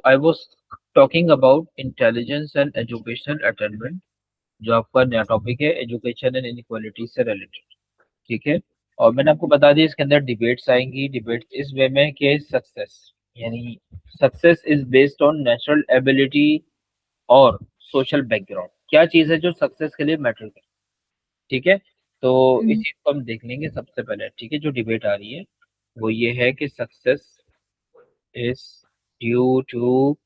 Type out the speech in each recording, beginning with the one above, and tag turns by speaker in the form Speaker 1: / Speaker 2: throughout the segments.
Speaker 1: I was talking about intelligence and educational attainment, जो आपका नया टॉपिक है, एजुकेशन एंड इनइक्वालिटी से रिलेटेड। ठीक है। और मैंने आपको बता दिया इसके अंदर डिबेट्स आएंगी। डिबेट्स इस वे में कि सक्सेस, यानी success is based on natural ability और सोशल बैकग्राउंड। क्या चीज है जो सक्सेस के लिए मैटर करे। ठीक है। तो इस
Speaker 2: हम्म।
Speaker 1: चीज को हम देख लेंगे सबसे पहले। ठीक है। जो डिबेट आ रही है वो ये है कि success is due to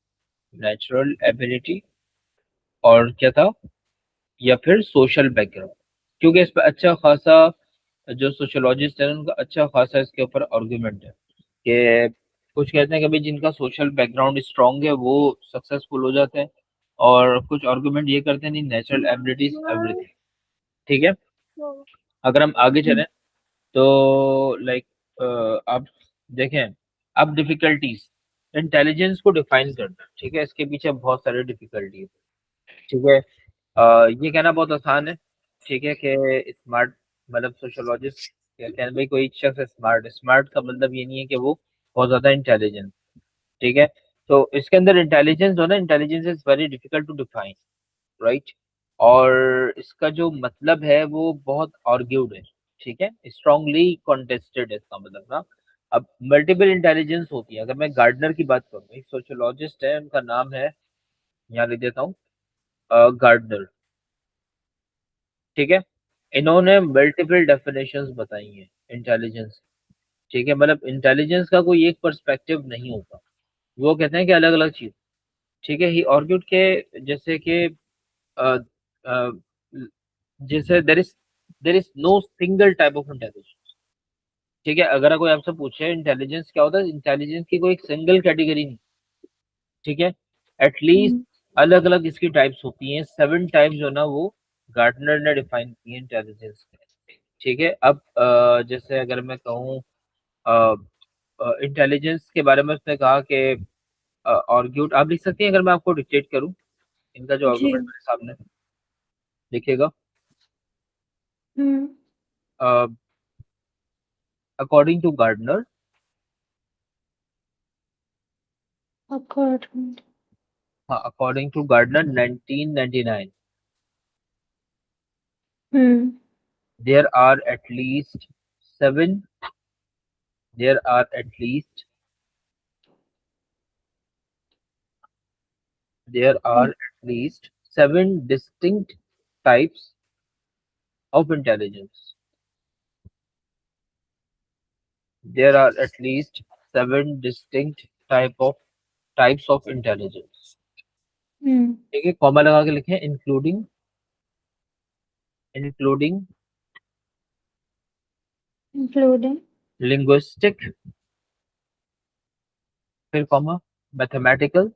Speaker 1: natural ability और क्या था, या फिर सोशल बैकग्राउंड। क्योंकि इस पर अच्छा खासा जो सोशोलॉजिस्ट है उनका अच्छा खासा इसके ऊपर आर्गुमेंट है कि कुछ कहते हैं कि भाई जिनका सोशल बैकग्राउंड स्ट्रांग है वो सक्सेसफुल हो जाते हैं, और कुछ आर्गुमेंट ये करते हैं नहीं, नेचुरल एबिलिटीज एवरीथिंग। ठीक है। अगर हम आगे चलें तो लाइक आप देखें, अब डिफिकल्टीज, इंटेलिजेंस को डिफाइन करना। ठीक है। इसके पीछे बहुत सारे डिफिकल्टीज। ठीक है। ये कहना बहुत आसान है। ठीक है कि स्मार्ट, मतलब सोशोलॉजिस्ट कहते हैं भाई कोई शख्स स्मार्ट, स्मार्ट का मतलब ये नहीं है कि वो बहुत ज्यादा इंटेलिजेंट। ठीक है। तो इसके अंदर इंटेलिजेंस जो है ना, intelligence is very difficult to define, right. और इसका जो मतलब है वो बहुत आर्ग्यूड है। ठीक है। स्ट्रांगली कॉन्टेस्टेड है इसका मतलब ना। अब मल्टीपल इंटेलिजेंस होती है। अगर मैं गार्डनर की बात करूँ, एक सोशोलॉजिस्ट है, उनका नाम है, यहाँ लिख देता हूँ, गार्डनर। ठीक है। इन्होंने मल्टीपल डेफिनेशंस बताई हैं इंटेलिजेंस। ठीक है। मतलब इंटेलिजेंस का कोई एक पर्सपेक्टिव नहीं होता, वो कहते हैं कि अलग अलग चीज। ठीक है। ही आर्ग्यूड के जैसे कि अ, अ, जैसे there is no single type of intelligence. ठीक है। अगर कोई आपसे पूछे इंटेलिजेंस क्या होता है, इंटेलिजेंस की कोई एक सिंगल कैटेगरी नहीं। ठीक है। एटलीस्ट
Speaker 2: हम्म।
Speaker 1: अलग अलग इसकी टाइप्स होती हैं, 7 टाइप्स जो ना वो गार्टनर ने डिफाइन की है इंटेलिजेंस के। ठीक है। अब जैसे अगर मैं कहूँ इंटेलिजेंस के बारे में, उसने कहा कि आर्ग्यूड, आप लिख सकती हैं अगर मैं आपको डिक्टेट करूँ इनका जो
Speaker 2: जी।
Speaker 1: आर्गुमेंट मेरे सामने लिखेगा।
Speaker 2: Hmm.
Speaker 1: According to Gardner,
Speaker 2: according.
Speaker 1: हाँ, according to Gardner 1999,
Speaker 2: hmm.
Speaker 1: There are at least 7, there are at least there are at least 7 distinct types of intelligence. There are at least 7 distinct types of intelligence.
Speaker 2: हम्म।
Speaker 1: ठीक है। Comma लगा के लिखें, including
Speaker 2: including.
Speaker 1: Linguistic, फिर comma, mathematical,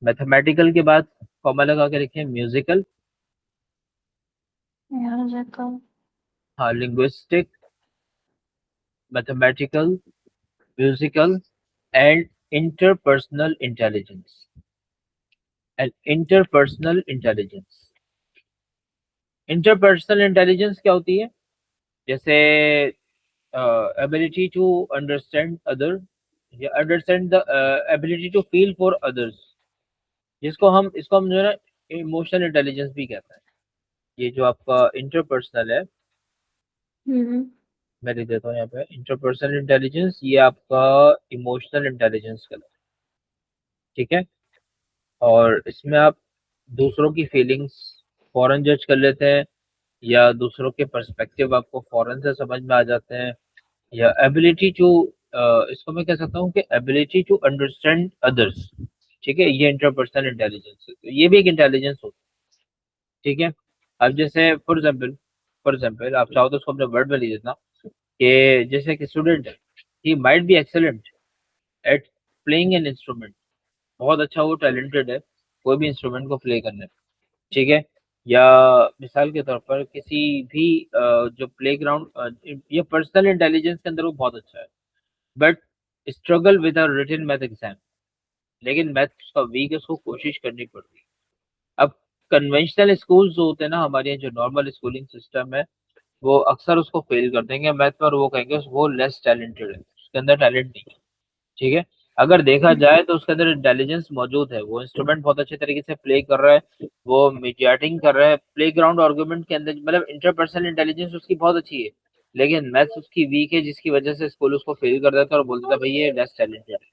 Speaker 1: mathematical के बाद comma लगा के लिखें म्यूजिकल,
Speaker 2: म्यूजिकल।
Speaker 1: हाँ, linguistic, mathematical, musical and interpersonal intelligence, and interpersonal intelligence. Interpersonal intelligence क्या होती है, जैसे एबिलिटी टू अंडरस्टैंड अदर, या understand the ability to feel for others, इसको हम जो है ना इमोशनल इंटेलिजेंस भी कहते हैं। ये जो आपका इंटरपर्सनल है,
Speaker 2: हम्म।
Speaker 1: मैं लिख देता हूँ यहाँ पे, इंटरपर्सनल इंटेलिजेंस ये आपका इमोशनल इंटेलिजेंस कहलाता है। ठीक है। और इसमें आप दूसरों की फीलिंग्स फौरन जज कर लेते हैं, या दूसरों के पर्सपेक्टिव आपको फौरन से समझ में आ जाते हैं, या एबिलिटी टू, इसको मैं कह सकता हूँ कि एबिलिटी टू अंडरस्टैंड अदर्स। ठीक है। ये इंटरपर्सनल इंटेलिजेंस है, तो ये भी एक इंटेलिजेंस होती है। ठीक है। अब जैसे फॉर एग्जाम्पल आप चाहो तो उसको अपने वर्ड में लिख देना कि जैसे कि स्टूडेंट है, he might be excellent eight playing an instrument, बहुत अच्छा वो टैलेंटेड है कोई भी इंस्ट्रूमेंट को प्ले करने में। ठीक है। या मिसाल के तौर पर किसी भी जो प्लेग्राउंड, ये पर्सनल इंटेलिजेंस के अंदर वो बहुत अच्छा है, but struggle with a written math exam, लेकिन मैथ उसका वीक है, उसको कोशिश करनी पड़ती है। अब कन्वेंशनल स्कूल जो होते हैं ना हमारे यहाँ, जो नॉर्मल स्कूलिंग सिस्टम है, वो अक्सर उसको फेल कर देंगे मैथ में, और वो कहेंगे वो लेस टैलेंटेड है, उसके अंदर टैलेंट नहीं है। ठीक है। अगर देखा जाए तो उसके अंदर इंटेलिजेंस मौजूद है, वो इंस्ट्रूमेंट बहुत अच्छे तरीके से प्ले कर रहा है, वो मीडिएटिंग कर रहा है प्ले ग्राउंड आर्गुमेंट के अंदर, मतलब इंटरपर्सनल इंटेलिजेंस उसकी बहुत अच्छी है, लेकिन मैथ्स उसकी वीक है, जिसकी वजह से स्कूल उसको फेल कर देता है और बोलता था भाई ये लेस टैलेंटेड है।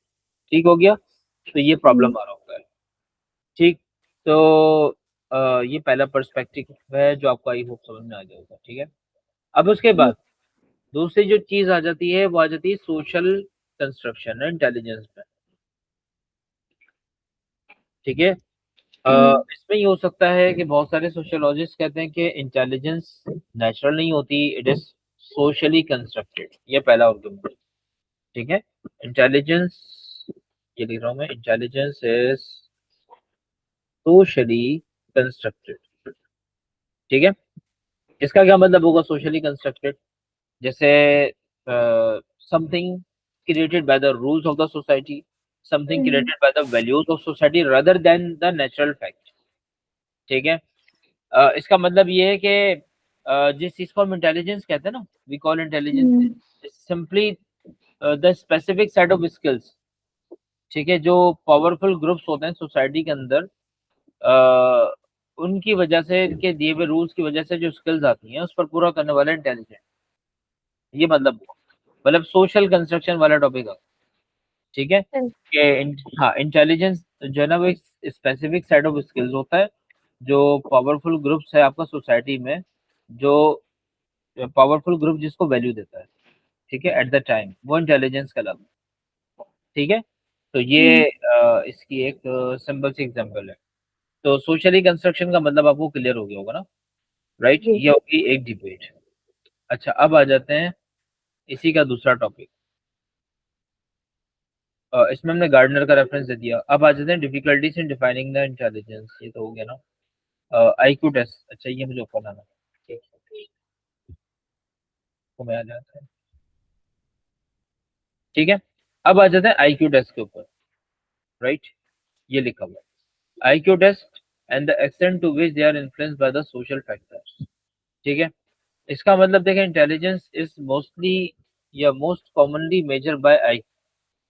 Speaker 1: ठीक हो गया, तो ये प्रॉब्लम आ रहा होता है। ठीक। तो ये पहला पर्सपेक्टिव है जो आपको आई होप समझ में आ गया होगा। ठीक है। अब उसके बाद दूसरी जो चीज आ जाती है वो आ जाती है सोशल कंस्ट्रक्शन इंटेलिजेंस में। ठीक है। इसमें ये हो सकता है कि बहुत सारे सोशियोलॉजिस्ट कहते हैं कि इंटेलिजेंस नेचुरल नहीं होती, इट इज सोशली कंस्ट्रक्टेड। ये पहला आर्गुमेंट। ठीक है। इंटेलिजेंस, ये लिख रहा हूं मैं, इंटेलिजेंस इज सोशली कंस्ट्रक्टेड। ठीक है। इसका क्या मतलब होगा सोशली कंस्ट्रक्टेड? जैसे something created by the rules of the society, something created by the values of society rather than the natural fact. ठीक है। इसका मतलब ये है कि जिस चीज को हम इंटेलिजेंस कहते हैं ना, we call intelligence simply the specific set of skills. ठीक है। जो पावरफुल ग्रुप्स होते हैं सोसाइटी के अंदर, अ, उनकी वजह से, इनके दिए हुए रूल्स की वजह से जो स्किल्स आती हैं उस पर पूरा करने वाला इंटेलिजेंस। ये मतलब हुआ। मतलब सोशल कंस्ट्रक्शन वाला टॉपिक है। ठीक है। कि हाँ, इंटेलिजेंस जो है ना वो एक स्पेसिफिक सेट ऑफ स्किल्स होता है जो पावरफुल ग्रुप्स है आपका सोसाइटी में, जो पावरफुल ग्रुप जिसको वैल्यू देता है, ठीक है, एट द टाइम, वो इंटेलिजेंस कहलाता है। ठीक है। तो ये इसकी एक सिंपल सी एग्जांपल है। तो सोशली कंस्ट्रक्शन का मतलब आपको क्लियर हो गया होगा ना, राइट? ये होगी एक डिबेट। अच्छा, अब आ जाते हैं इसी का दूसरा टॉपिक। इसमें हमने गार्डनर का रेफरेंस दे दिया। अब आ जाते हैं difficulties in defining the intelligence. ये तो हो गया ना। आईक्यू टेस्ट, अच्छा ये मुझे ऊपर लाना, ठीक है, तो मैं आ जाता है। ठीक है। अब आ जाते हैं आईक्यू टेस्ट के ऊपर, राइट? ये लिखा हुआ है IQ test and the extent to which they are influenced by the social factors. ठीक है। इसका मतलब देखें, इंटेलिजेंस इज मोस्टली या most commonly measure by I.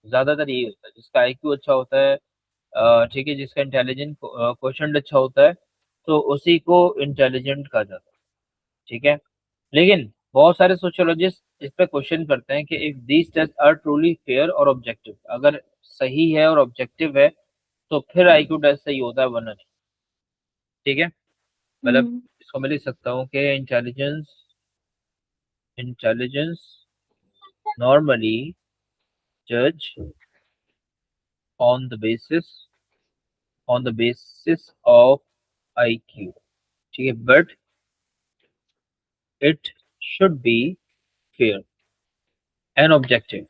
Speaker 1: ज्यादातर यही होता है, जिसका आईक्यू अच्छा होता है, ठीक है, जिसका इंटेलिजेंट क्वेश्चन अच्छा होता है, तो उसी को इंटेलिजेंट कहा जाता है। ठीक है। लेकिन बहुत सारे सोशियोलॉजिस्ट इस पे क्वेश्चन करते हैं कि if these test are truly fair और ऑब्जेक्टिव, अगर सही है और ऑब्जेक्टिव है तो फिर आईक्यू टेस्ट सही होता है, वरना नहीं। ठीक है। मतलब इसको मैं लिख सकता हूँ कि इंटेलिजेंस इंटेलिजेंस नॉर्मली जज on the basis of IQ. ठीक है, but it should be fair and objective.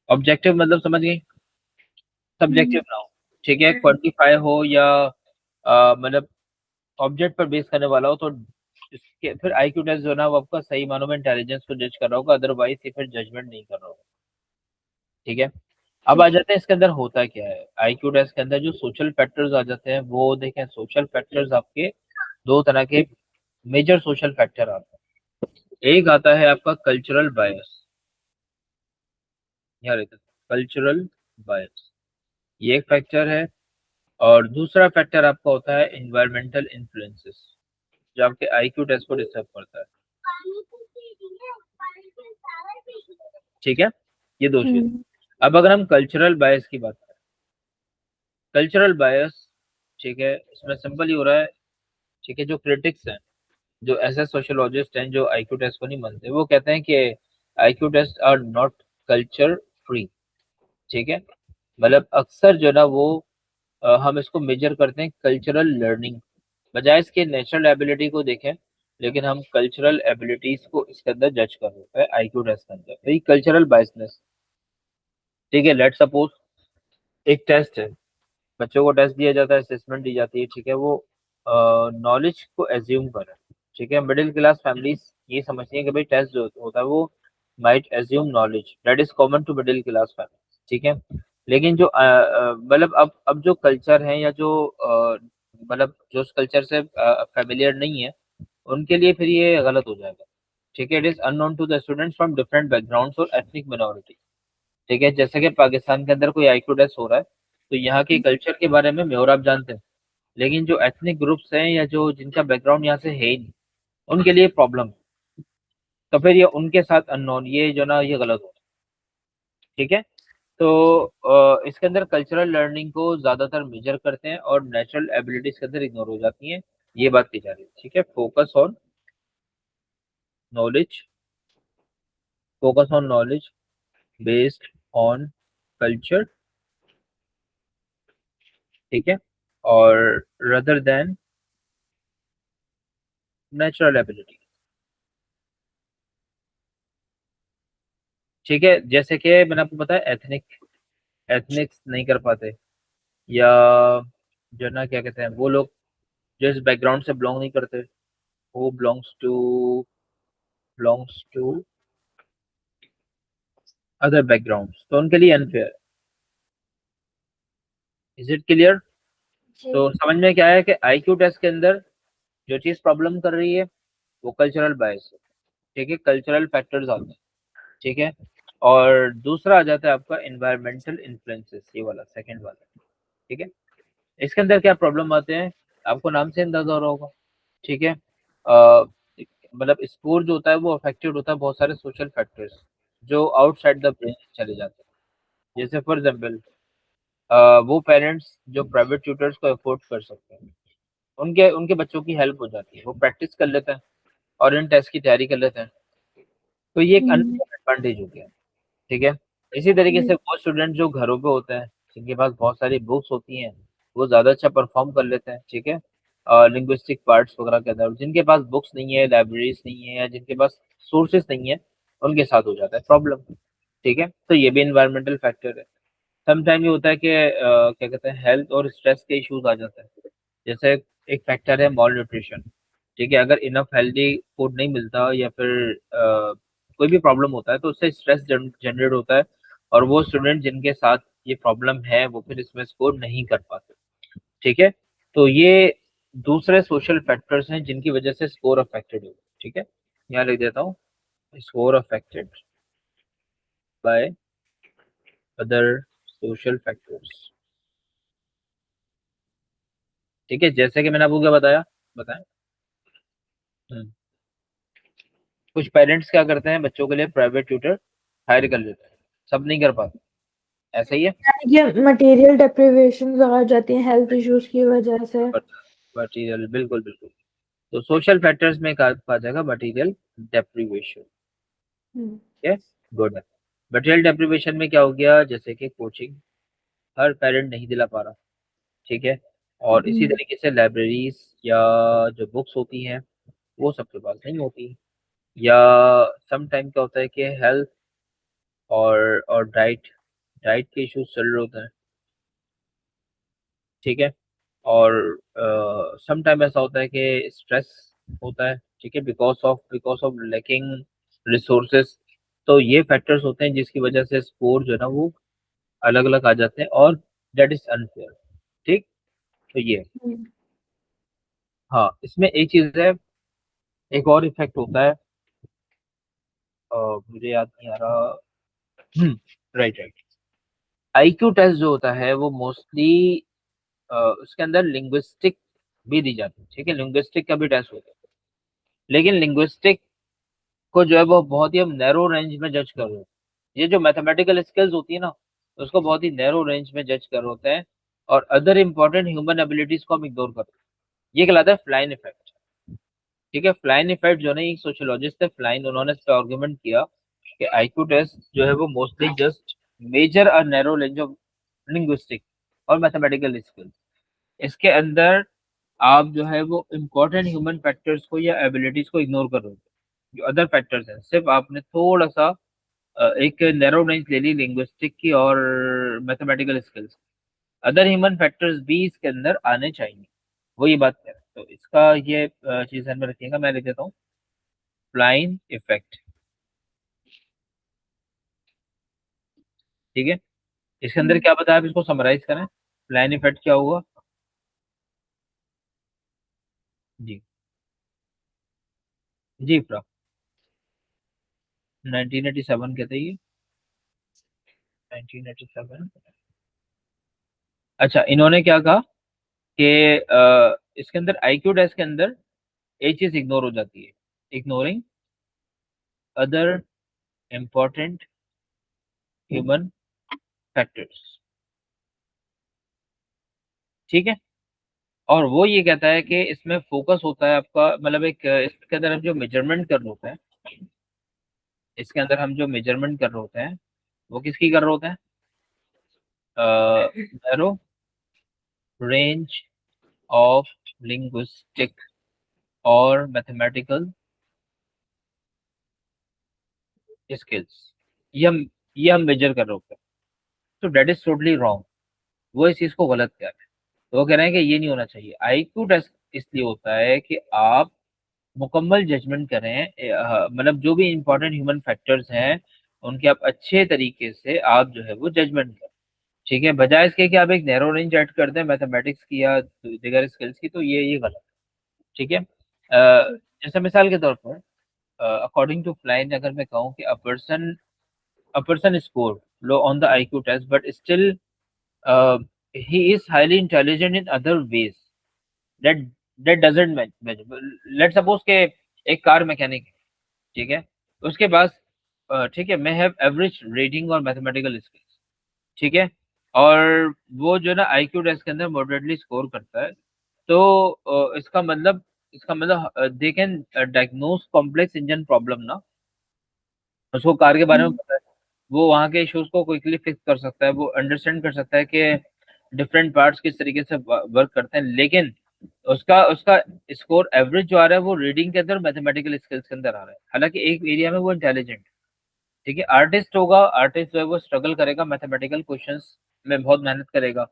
Speaker 1: Objective मतलब समझ गए, सब्जेक्टिव ना हो। ठीक है, क्वांटिफाई हो या मतलब ऑब्जेक्ट पर बेस करने वाला हो, तो इसके फिर आईक्यू टेस्ट जो है ना वो आपका सही मानों में इंटेलिजेंस को जज कर रहा होगा, अदरवाइज ये फिर जजमेंट नहीं कर रहा होगा। ठीक है। अब आ जाते हैं इसके अंदर होता क्या है। आईक्यू टेस्ट के अंदर जो सोशल फैक्टर्स आ जाते हैं, वो देखें, सोशल फैक्टर्स आपके दो तरह के मेजर सोशल फैक्टर आते हैं। एक आता है आपका कल्चरल बायस, यहाँ रहता है कल्चरल बायस, ये एक फैक्टर है। और दूसरा फैक्टर आपका होता है इन्वायरमेंटल इन्फ्लुएंसेस, जो आपके आईक्यू टेस्ट को डिस्टर्ब करता है। ठीक है। ये दो चीज। अब अगर हम कल्चरल बायस की बात करें, कल्चरल बायस, ठीक है, इसमें सिंपल ही हो रहा है। ठीक है। जो क्रिटिक्स हैं, जो ऐसे सोशियोलॉजिस्ट हैं जो आईक्यू टेस्ट को नहीं मानते, वो कहते हैं कि IQ test are not culture free. ठीक है। मतलब अक्सर जो है ना वो हम इसको मेजर करते हैं कल्चरल लर्निंग, बजाय इसके नेचुरल एबिलिटी को देखें, लेकिन हम कल्चरल एबिलिटीज को इसके अंदर जज कर रहे हैं आईक्यू टेस्ट के अंदर। तो ये कल्चरल बायसनेस। ठीक है। लेट सपोज एक टेस्ट है, बच्चों को टेस्ट दिया जाता है, असेसमेंट दी जाती है, ठीक है, वो नॉलेज को एज्यूम करे। ठीक है। मिडिल क्लास फैमिलीज ये समझती हैं कि भाई टेस्ट जो होता है वो might assume knowledge, that is common to middle class family. ठीक है। लेकिन जो मतलब अब जो कल्चर है या जो मतलब जो उस कल्चर से फेमिलियर नहीं है, उनके लिए फिर ये गलत हो जाएगा। ठीक है। It is unknown to the students from different backgrounds और एथनिक मिनोरिटी। ठीक है, जैसे कि पाकिस्तान के अंदर कोई आईक्यू टेस्ट हो रहा है तो यहाँ के कल्चर के बारे में मैं और आप जानते हैं, लेकिन जो एथनिक ग्रुप्स हैं या जो जिनका बैकग्राउंड यहाँ से है ही नहीं, उनके लिए प्रॉब्लम। तो फिर ये उनके साथ अननोन, ये जो ना ये गलत हो। ठीक है, तो इसके अंदर कल्चरल लर्निंग को ज्यादातर मेजर करते हैं और नेचुरल एबिलिटीज के अंदर इग्नोर हो जाती हैं, ये बात की जा रही है। ठीक है, knowledge focus on knowledge based on culture. ठीक है, और रदर देन नेचुरल एबिलिटी। ठीक है, जैसे कि मैंने आपको बताया एथनिक्स नहीं कर पाते, या जो ना क्या कहते हैं वो लोग जो इस बैकग्राउंड से बिलोंग नहीं करते, वो बिलोंग्स टू अदर बैकग्राउंड, तो उनके लिए अनफेयर। Is it clear?
Speaker 2: जी।
Speaker 1: तो समझ में क्या है कि आईक्यू टेस्ट के अंदर जो चीज प्रॉब्लम कर रही है वो कल्चरल बायस है। ठीक है, कल्चरल फैक्टर्स आते हैं। ठीक है, और दूसरा आ जाता है आपका एनवायरमेंटल इन्फ्लुएंसेस, ये वाला सेकंड वाला। ठीक है, इसके अंदर क्या प्रॉब्लम आते हैं, आपको नाम से अंदाजा हो रहा होगा। ठीक है, मतलब स्कोर जो होता है वो अफेक्टेड होता है बहुत सारे सोशल फैक्टर्स जो आउटसाइड द ब्रेन चले जाते हैं। जैसे फॉर एग्जाम्पल वो पेरेंट्स जो प्राइवेट ट्यूटर्स को अफोर्ड कर सकते हैं, उनके उनके बच्चों की हेल्प हो जाती है, वो प्रैक्टिस कर लेते हैं और इन टेस्ट की तैयारी कर लेते हैं। तो ये एक
Speaker 2: हम्म।
Speaker 1: अनफेयर एडवांटेज हो गया। ठीक है, इसी तरीके
Speaker 2: हम्म।
Speaker 1: से वो स्टूडेंट जो घरों पे होते हैं, जिनके पास बहुत सारी बुक्स होती हैं, वो ज़्यादा अच्छा परफॉर्म कर लेते हैं। ठीक है, लिंग्विस्टिक पार्ट्स वगैरह के अंदर जिनके पास बुक्स नहीं है, लाइब्रेरीज नहीं है, या जिनके पास सोर्सेस नहीं है, उनके साथ हो जाता है प्रॉब्लम। ठीक है, तो ये भी इन्वायरमेंटल फैक्टर है। समटाइम ये होता है कि क्या कहते हैं हेल्थ और स्ट्रेस के इश्यूज आ जाते हैं। जैसे एक फैक्टर है मॉल न्यूट्रिशन। ठीक है, अगर इनफ हेल्दी फूड नहीं मिलता या फिर कोई भी प्रॉब्लम होता है तो उससे स्ट्रेस जनरेट होता है, और वो स्टूडेंट जिनके साथ ये प्रॉब्लम है वो फिर इसमें स्कोर नहीं कर पाते। ठीक है, तो ये दूसरे सोशल फैक्टर्स हैं जिनकी वजह से स्कोर अफेक्टेड हो। ठीक है, यहाँ लिख देता हूँ, score affected by other social factors. ठीक है, जैसे कि मैंने आपको क्या बताया, बताएं। हम्म, कुछ पेरेंट्स क्या करते हैं, बच्चों के लिए प्राइवेट ट्यूटर हायर कर लेते हैं, सब नहीं कर पाते, ऐसा ही है।
Speaker 2: ये मटेरियल डिप्रिवेशन आ जाती है हेल्थ इश्यूज की वजह से।
Speaker 1: मटीरियल, बिल्कुल बिल्कुल। तो सोशल फैक्टर्स में कहा जाएगा मटीरियल डेप्रीवेशन।
Speaker 2: हम्म।
Speaker 1: है, गुड। मटेरियल डेप्रीवेशन में क्या हो गया, जैसे कि कोचिंग हर पेरेंट नहीं दिला पा रहा। ठीक है, और इसी
Speaker 2: हम्म।
Speaker 1: तरीके से लाइब्रेरीज या जो बुक्स होती हैं वो सबके पास नहीं होती, या सम टाइम क्या होता है कि हेल्थ और डाइट डाइट के इश्यूज चल रहे होते हैं। ठीक है, और सम टाइम ऐसा होता है कि स्ट्रेस होता है। ठीक है, बिकॉज ऑफ लैकिंग रिसोर्सेस। तो ये फैक्टर्स होते हैं जिसकी वजह से स्कोर जो है ना वो अलग अलग आ जाते हैं, और दैट इज अनफेयर। ठीक, तो ये,
Speaker 2: हम्म।
Speaker 1: हाँ इसमें एक चीज है, एक और इफेक्ट होता है, मुझे याद नहीं आ रहा। राइट राइट, आईक्यू टेस्ट जो होता है वो मोस्टली उसके अंदर लिंग्विस्टिक भी दी जाती है। ठीक है, लिंग्विस्टिक का भी टेस्ट होता है, लेकिन लिंग्विस्टिक को जो है वो बहुत ही हम नैरो रेंज में जज कर रहे हैं। ये जो मैथमेटिकल स्किल्स होती है ना, उसको बहुत ही नैरो रेंज में जज कर रहे होते हैं, और अदर इंपॉर्टेंट ह्यूमन एबिलिटीज को हम इग्नोर करते हैं। ये कहलाता है फ्लाइन इफेक्ट। ठीक है, फ्लाइन इफेक्ट जो है ना, एक सोशियोलॉजिस्ट है फ्लाइन, उन्होंने इस पे आर्गुमेंट किया कि आईक्यू टेस्ट जो है वो मोस्टली जस्ट मेजर और नैरो रेंज ऑफ लिंग्विस्टिक और मैथमेटिकल स्किल्स। इसके अंदर आप जो है वो इम्पोर्टेंट ह्यूमन फैक्टर्स को या एबिलिटीज को इग्नोर कर रहे हो। जो अदर फैक्टर्स हैं सिर्फ आपने थोड़ा सा एक नैरो रेंज ले ली लिंग्विस्टिक की और mathematical skills, other human factors भी इसके अंदर आने चाहिए। वो ये बात है, तो इसका ये चीज ध्यान में रखिएगा। मैं लिख देता हूँ फ्लाइन इफेक्ट। ठीक है, इसके अंदर
Speaker 2: हम्म।
Speaker 1: क्या बताया, आप इसको समराइज करें, फ्लाइन इफेक्ट क्या हुआ। जी, जी प्रा 1987 कहते हैं ये। 1987। अच्छा, इन्होंने क्या कहा कि इसके अंदर आईक्यू टेस्ट के अंदर एक चीज इग्नोर हो जाती है, ignoring other important human factors. ठीक है, और वो ये कहता है कि इसमें फोकस होता है आपका, मतलब एक इसके अंदर हम जो मेजरमेंट कर रहे होते हैं, इसके अंदर हम जो मेजरमेंट कर रहे होते हैं वो किसकी कर रहे होते हैं, नैरो रेंज ऑफ लिंग्विस्टिक और मैथमेटिकल स्किल्स, ये हम मेजर कर रहे होते हैं। तो डेट इज टोटली रॉन्ग, वो इस चीज को गलत कह रहे हैं। तो वो कह रहे हैं कि ये नहीं होना चाहिए। आईक्यू टेस्ट इसलिए होता है कि आप मुकम्मल जजमेंट करें, मतलब जो भी इंपॉर्टेंट ह्यूमन फैक्टर्स हैं उनके आप अच्छे तरीके से आप जो है वो जजमेंट करें। ठीक है, बजाय इसके कि आप एक नैरो रेंज ऐड कर दें मैथमेटिक्स की या दिगर स्किल्स की, तो ये गलत है। ठीक है, जैसे मिसाल के तौर पर अकॉर्डिंग टू फ्लाइन अगर मैं कहूँ कि a person scored low on the IQ test but still he is highly intelligent in other ways, that that doesn't match. Let's suppose के एक कार मैकेनिक है, ठीक है, उसके पास ठीक है मैं हैव एवरेज रीडिंग और मैथमेटिकल स्किल्स, ठीक है, और वो जो है ना आईक्यू टेस्ट के अंदर मॉडरेटली स्कोर करता है, तो इसका मतलब they can diagnose complex engine problem ना, उसको कार के बारे में
Speaker 2: हम्म,
Speaker 1: पता है, वो वहाँ के इश्यूज को क्विकली फिक्स कर सकता है, वो अंडरस्टैंड कर सकता है कि डिफरेंट पार्ट्स किस तरीके से वर्क करते हैं। लेकिन उसका उसका स्कोर एवरेज जो आ रहा है वो रीडिंग के अंदर मैथमेटिकल स्किल्स के अंदर आ रहा है, हालांकि एक एरिया में वो इंटेलिजेंट, ठीक है, आर्टिस्ट होगा, आर्टिस्ट जो है वो स्ट्रगल करेगा मैथमेटिकल क्वेश्चंस में, बहुत मेहनत करेगा,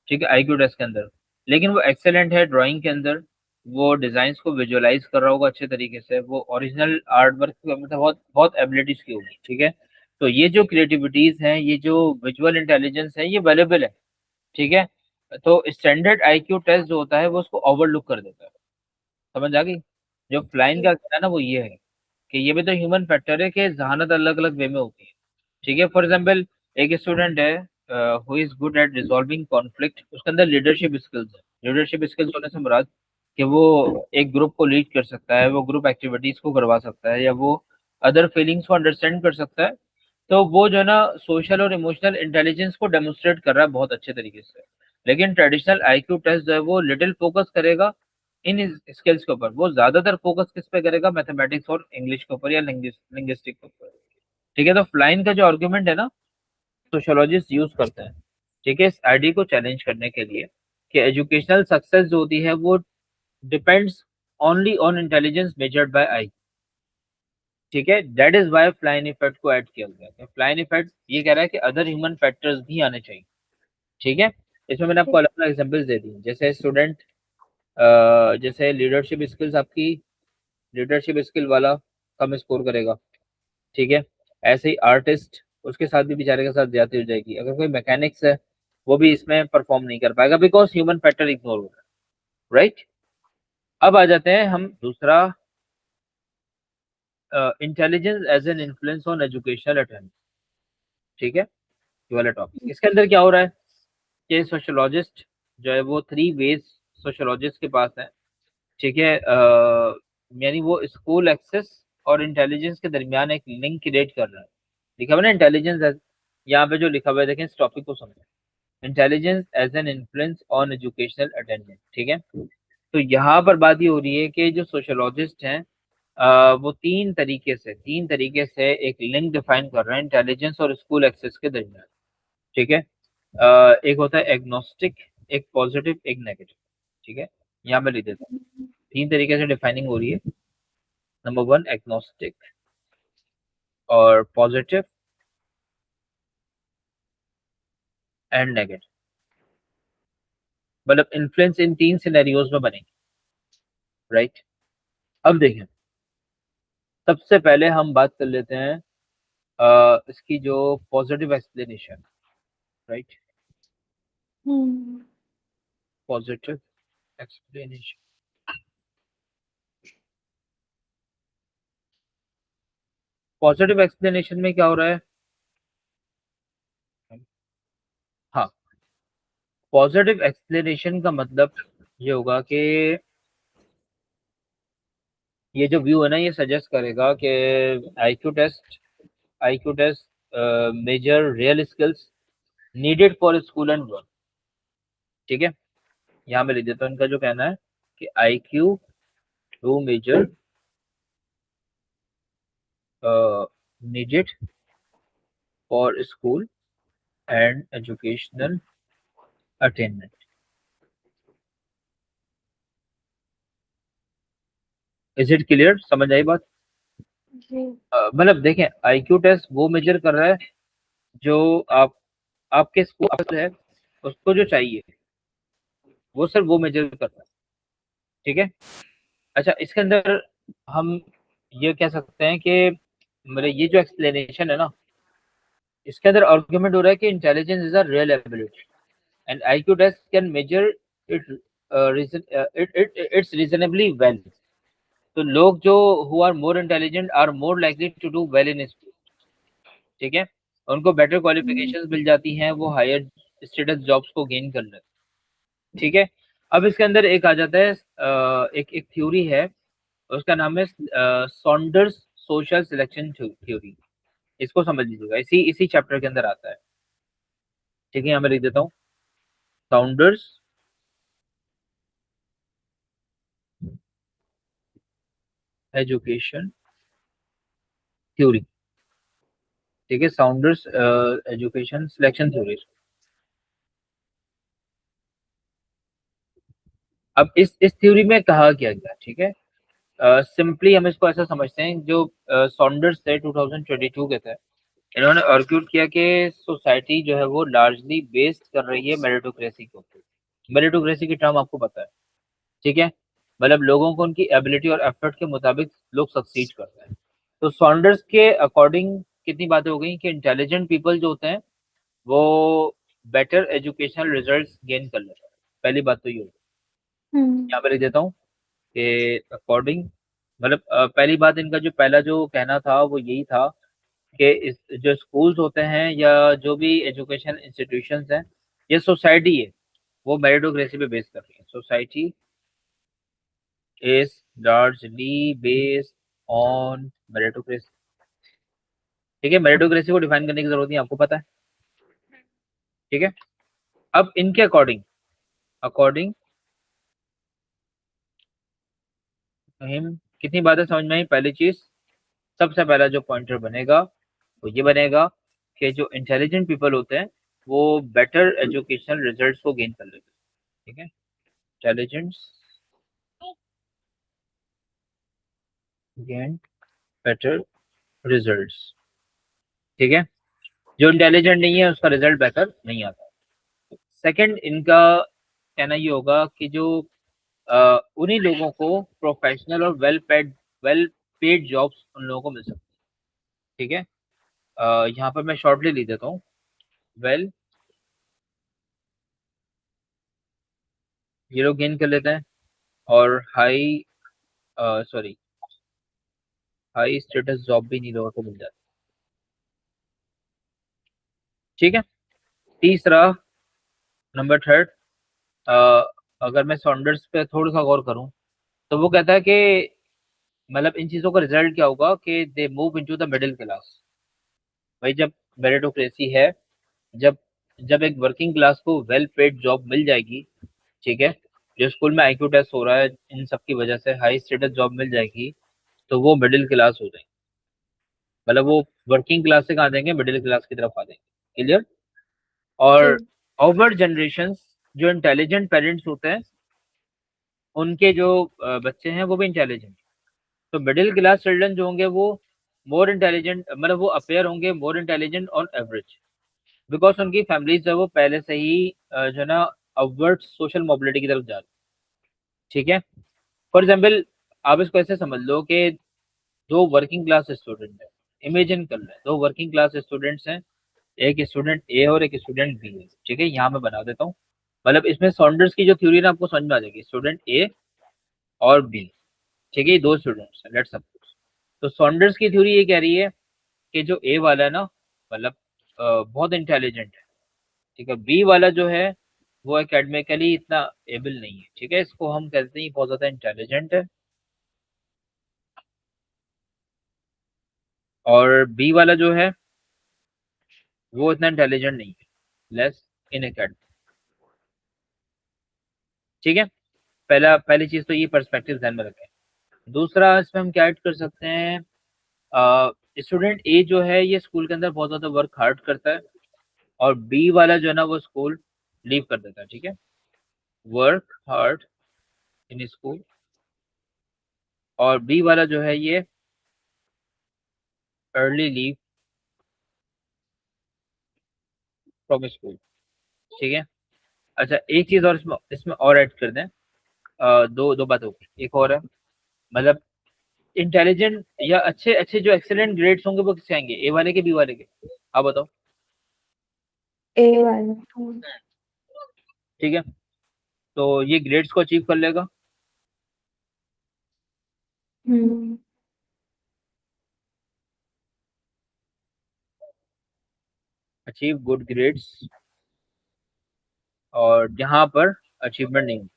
Speaker 1: ठीक है, आईक्यू टेस्ट के अंदर, लेकिन वो एक्सेलेंट है ड्राइंग के अंदर, वो डिजाइन्स को विजुअलाइज कर रहा होगा अच्छे तरीके से, वो ओरिजिनल आर्ट वर्क मतलब बहुत बहुत एबिलिटीज की होगी। ठीक है, तो ये जो क्रिएटिविटीज हैं, ये जो विजुअल इंटेलिजेंस है, ये अवेलेबल है। ठीक है, तो स्टैंडर्ड आईक्यू टेस्ट जो होता है वो उसको ओवरलुक कर देता है। समझ आ गई? जो फ्लाइन का कहना है ना वो ये है कि ये भी तो ह्यूमन फैक्टर है कि जहानत अलग अलग वे में होती है। ठीक है, फॉर एग्जाम्पल एक स्टूडेंट है who is good at resolving conflict, उसके अंदर लीडरशिप स्किल्स है। लीडरशिप स्किल्स होने से मुराद कि वो एक ग्रुप को लीड कर सकता है, वो ग्रुप एक्टिविटीज को करवा सकता है, या वो अदर फीलिंग्स को अंडरस्टैंड कर सकता है। तो वो जो है ना सोशल और इमोशनल इंटेलिजेंस को डेमोस्ट्रेट कर रहा है बहुत अच्छे तरीके से। लेकिन ट्रेडिशनल आईक्यू टेस्ट जो है वो लिटिल फोकस करेगा इन स्किल्स के ऊपर, वो ज्यादातर फोकस किस पे करेगा, मैथमेटिक्स और इंग्लिश के ऊपर या लिंग्विस्टिक के ऊपर। ठीक है, तो फ्लाइन का जो आर्गुमेंट है ना सोशियोलॉजिस्ट यूज करते हैं, ठीक है, इस आईडी को चैलेंज करने के लिए कि एजुकेशनल सक्सेस जो होती है वो depends only on intelligence measured by I. ठीक है, that is why Flynn effect को ऐड किया गया है। फ्लाइन इफेक्ट ये कह रहा है कि अदर ह्यूमन फैक्टर्स भी आने चाहिए। ठीक है, इसमें मैंने आपको
Speaker 2: ठीक।
Speaker 1: अलग अलग एग्जांपल्स दे दी, जैसे स्टूडेंट, जैसे लीडरशिप स्किल्स, आपकी लीडरशिप स्किल वाला कम स्कोर करेगा। ठीक है, ऐसे ही आर्टिस्ट, उसके साथ भी बेचारे के साथ ज्यादा हो जाएगी। अगर कोई मैकेनिक्स है वो भी इसमें परफॉर्म नहीं कर पाएगा बिकॉज ह्यूमन फैक्टर इग्नोर हो रहा है। राइट, अब आ जाते हैं हम दूसरा, intelligence as an influence on educational attempt. ठीक है, ये वाला टॉपिक, इसके अंदर क्या हो रहा है कि सोशोलॉजिस्ट जो है वो थ्री वेज सोशोलॉजिस्ट के पास है। ठीक है, यानी वो स्कूल एक्सेस और इंटेलिजेंस के दरमियान एक लिंक क्रिएट कर रहा है। लिखा हुआ ना इंटेलिजेंस, यहाँ पे जो लिखा हुआ है देखें, इस टॉपिक को समझें, intelligence as an influence on educational attendance. ठीक है, तो यहाँ पर बात ये हो रही है कि जो सोशोलॉजिस्ट हैं वो तीन तरीके से एक लिंक डिफाइन कर रहे हैं इंटेलिजेंस और स्कूल एक्सेस के दरमियान। ठीक है, एक होता है एग्नोस्टिक, एक पॉजिटिव, एक नेगेटिव। ठीक है, यहाँ मैं लिख देता हूँ, तीन तरीके से डिफाइनिंग हो रही है। नंबर वन एग्नोस्टिक और पॉजिटिव एंड नेगेटिव, मतलब इन्फ्लुएंस इन तीन सिनेरियोज में बनेगी। राइट, अब देखें, सबसे पहले हम बात कर लेते हैं इसकी जो पॉजिटिव एक्सप्लेनेशन। राइट,
Speaker 2: हम्म,
Speaker 1: पॉजिटिव एक्सप्लेनेशन, पॉजिटिव एक्सप्लेनेशन में क्या हो रहा है, पॉजिटिव एक्सप्लेनेशन का मतलब ये होगा कि ये जो व्यू है ना, ये सजेस्ट करेगा कि IQ test measure real skills needed for school and work. ठीक है, यहाँ मैं लिख देता हूँ इनका जो कहना है कि IQ to measure needed for school and educational attainment. Is it clear? समझ आई बात?
Speaker 2: जी।
Speaker 1: मतलब देखें, आईक्यू टेस्ट वो मेजर कर रहा है जो आप आपके स्कूल है उसको जो चाहिए, वो सिर्फ वो मेजर कर रहा है। ठीक है। अच्छा, इसके अंदर हम ये कह सकते हैं कि मेरे ये जो एक्सप्लेनेशन है ना, इसके अंदर आर्गुमेंट हो रहा है कि intelligence is a real ability and IQ test can measure it it's reasonably well. तो लोग जो who are more intelligent are more likely to do well in school. ठीक है, उनको बेटर
Speaker 2: हम्म।
Speaker 1: क्वालिफिकेशंस मिल जाती हैं, वो हायर स्टेटस जॉब्स को गेन कर लेते हैं। ठीक है। अब इसके अंदर एक आ जाता है एक एक थ्योरी है, उसका नाम है सॉन्डर्स सोशल सिलेक्शन थ्योरी। इसको समझ लीजिएगा, इसी इसी चैप्टर के अंदर आता है। ठीक है, यहाँ मैं लिख देता हूँ साउंडर्स एजुकेशन थ्योरी। ठीक है, साउंडर्स एजुकेशन सिलेक्शन थ्योरी। अब इस थ्योरी में कहा क्या गया? ठीक है, सिंपली हम इसको ऐसा समझते हैं, जो सॉन्डर्स थे 2022 के थे, इन्होंने आर्ग्यूड किया कि सोसाइटी जो है वो लार्जली बेस्ड कर रही है मेरिटोक्रेसी के ऊपर। मेरिटोक्रेसी की टर्म आपको पता है? ठीक है, मतलब लोगों को उनकी एबिलिटी और एफर्ट के मुताबिक लोग सक्सीड करते हैं। तो सॉन्डर्स के अकॉर्डिंग कितनी बातें हो गई कि इंटेलिजेंट पीपल जो होते हैं वो बेटर एजुकेशनल रिजल्ट्स गेन कर लेते हैं। पहली बात तो ये होगी।
Speaker 2: हम्म।
Speaker 1: यहाँ पर लिख देता हूँ कि अकॉर्डिंग, मतलब पहली बात इनका जो पहला जो कहना था वो यही था कि इस जो स्कूल्स होते हैं या जो भी एजुकेशन इंस्टीट्यूशंस हैं, ये सोसाइटी है, वो मेरिटोक्रेसी पे बेस कर रही है। Society is largely based on meritocracy. ठीक है, मेरिटोक्रेसी को डिफाइन करने की जरूरत नहीं, आपको पता है। ठीक है, अब इनके अकॉर्डिंग अकॉर्डिंग हम कितनी बातें समझ में आई? पहली चीज, सबसे पहला जो पॉइंटर बनेगा वो ये बनेगा कि जो इंटेलिजेंट पीपल होते हैं वो बेटर एजुकेशनल रिजल्ट्स को गेन कर लेते हैं। ठीक है, इंटेलिजेंस गेन बेटर रिजल्ट्स। ठीक है, जो इंटेलिजेंट नहीं है उसका रिजल्ट बेहतर नहीं आता। सेकंड, इनका कहना ये होगा कि जो उन्हीं लोगों को प्रोफेशनल और वेल पेड जॉब्स उन लोगों को मिल सकती है। ठीक है, यहाँ पर मैं शॉर्टली लिख देता हूँ, वेल ये लोग गेन कर लेते हैं, और सॉरी हाई स्टेटस जॉब भी नहीं लोगों को मिल जाती। ठीक है, तीसरा, नंबर थर्ड, अगर मैं सॉन्डर्स पे थोड़ा सा गौर करूं तो वो कहता है कि मतलब इन चीज़ों का रिजल्ट क्या होगा कि they move into the middle class. भाई जब मेरिटोक्रेसी है, जब जब एक वर्किंग क्लास को वेल पेड जॉब मिल जाएगी, ठीक है, जो स्कूल में आईक्यू टेस्ट हो रहा है इन सब की वजह से हाई स्टेटस जॉब मिल जाएगी, तो वो मिडिल क्लास हो जाएंगे। मतलब वो वर्किंग क्लास से कहाँ जाएंगे? मिडिल क्लास की तरफ आ जाएंगे। क्लियर?
Speaker 2: जी।
Speaker 1: और ओवर जनरेशन जो इंटेलिजेंट पेरेंट्स होते हैं उनके जो बच्चे हैं वो भी इंटेलिजेंट। तो मिडिल क्लास चिल्ड्रन जो होंगे वो मोर इंटेलिजेंट, मतलब वो अपेयर होंगे more intelligent on average, because उनकी फैमिलीज जो है वो पहले से ही जो है ना अपवर्ड सोशल मोबिलिटी की तरफ जा रही है। ठीक है, फॉर एग्जाम्पल आप इसको ऐसे समझ लो कि दो वर्किंग क्लास स्टूडेंट है, इमेजिन कर लें दो वर्किंग क्लास स्टूडेंट्स हैं, एक स्टूडेंट ए और एक स्टूडेंट बी है। ठीक है, यहाँ मैं बना देता हूँ, मतलब इसमें सॉन्डर्स की जो थ्योरी ना आपको समझ में आ जाएगी, स्टूडेंट ए और बी। ठीक है, ये दो स्टूडेंट्स हैं, लेट्स सपोज। तो सॉन्डर्स की थ्योरी ये कह रही है कि जो ए वाला है ना, मतलब बहुत इंटेलिजेंट है, ठीक है, बी वाला जो है वो एकेडमिकली इतना एबल नहीं है, ठीक है, इसको हम कहते हैं बहुत ज्यादा इंटेलिजेंट है। और बी वाला जो है वो इतना इंटेलिजेंट नहीं है, लेस इन एकेडमिक, ठीक है। पहली चीज तो ये पर्सपेक्टिव ध्यान में रखें। दूसरा इसमें हम क्या ऐड कर सकते हैं, स्टूडेंट ए जो है ये स्कूल के अंदर बहुत ज्यादा वर्क हार्ड करता है, और बी वाला जो है ना वो स्कूल लीव कर देता है, ठीक है। वर्क हार्ड इन स्कूल, और बी वाला जो है ये अर्ली लीव फ्रॉम स्कूल, ठीक है। अच्छा एक चीज और इसमें इसमें और ऐड कर दें, दो दो बात हो गई, एक और है, मतलब इंटेलिजेंट या अच्छे अच्छे जो एक्सेलेंट ग्रेड्स होंगे वो किससे आएंगे, ए वाले के बी वाले के, आप बताओ।
Speaker 2: ए वाला।
Speaker 1: ठीक है, तो ये ग्रेड्स को अचीव कर लेगा।
Speaker 2: हम्म।
Speaker 1: अचीव गुड ग्रेड्स, और यहाँ पर अचीवमेंट नहीं होगी,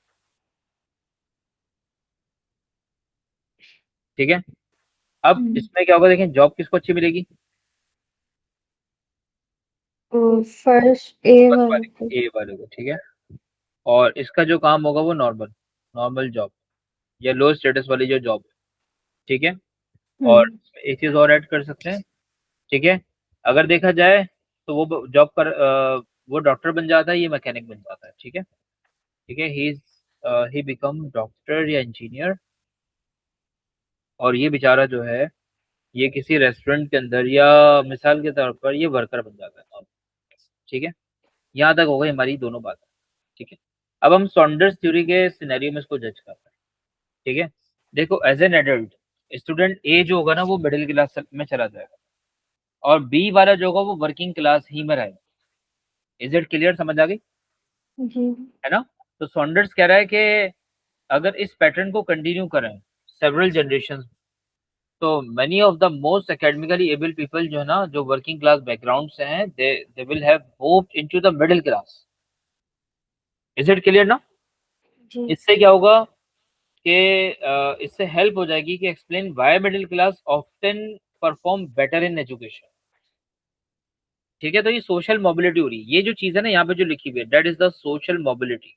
Speaker 1: ठीक है। अब इसमें क्या होगा, देखें जॉब किसको अच्छी मिलेगी,
Speaker 2: फर्स्ट ए
Speaker 1: फर्स्ट
Speaker 2: वाले
Speaker 1: वाले
Speaker 2: को।
Speaker 1: को, ए वाले को, ठीक है। और इसका जो काम होगा वो नॉर्मल नॉर्मल जॉब या लो स्टेटस वाली जो जॉब है, ठीक है। और
Speaker 2: हम्म।
Speaker 1: इसमें एक चीज और ऐड कर सकते हैं, ठीक है। अगर देखा जाए तो वो जॉब कर वो डॉक्टर बन जाता है, ये मैकेनिक बन जाता है, ठीक है। ठीक है, ही बिकम डॉक्टर या इंजीनियर, और ये बेचारा जो है ये किसी रेस्टोरेंट के अंदर या मिसाल के तौर पर ये वर्कर बन जाता है, ठीक है। यहाँ तक हो गई हमारी दोनों बातें, ठीक है। अब हम सॉन्डर्स थ्योरी के सिनेरियो में इसको जज करते हैं, ठीक है। देखो एज एन एडल्ट स्टूडेंट ए जो होगा ना वो मिडिल क्लास में चला जाएगा, और बी वाला जो होगा वो वर्किंग क्लास ही में रहेगा। इज इट क्लियर, समझ आ गई,
Speaker 2: जी।
Speaker 1: है ना। तो सॉन्डर्स कह रहा है कि अगर इस पैटर्न को कंटिन्यू करें सेवरल जनरेशन, तो many of the most academically able people जो है ना जो वर्किंग क्लास बैकग्राउंड से हैं they will have moved into the middle class. Is it clear ना।
Speaker 2: जी।
Speaker 1: इससे क्या होगा कि इससे हेल्प हो जाएगी कि explain why middle class often perform better in education, ठीक है। तो ये सोशल मोबिलिटी हो रही है, ये जो चीज है ना यहाँ पे जो लिखी हुई है that is the social mobility,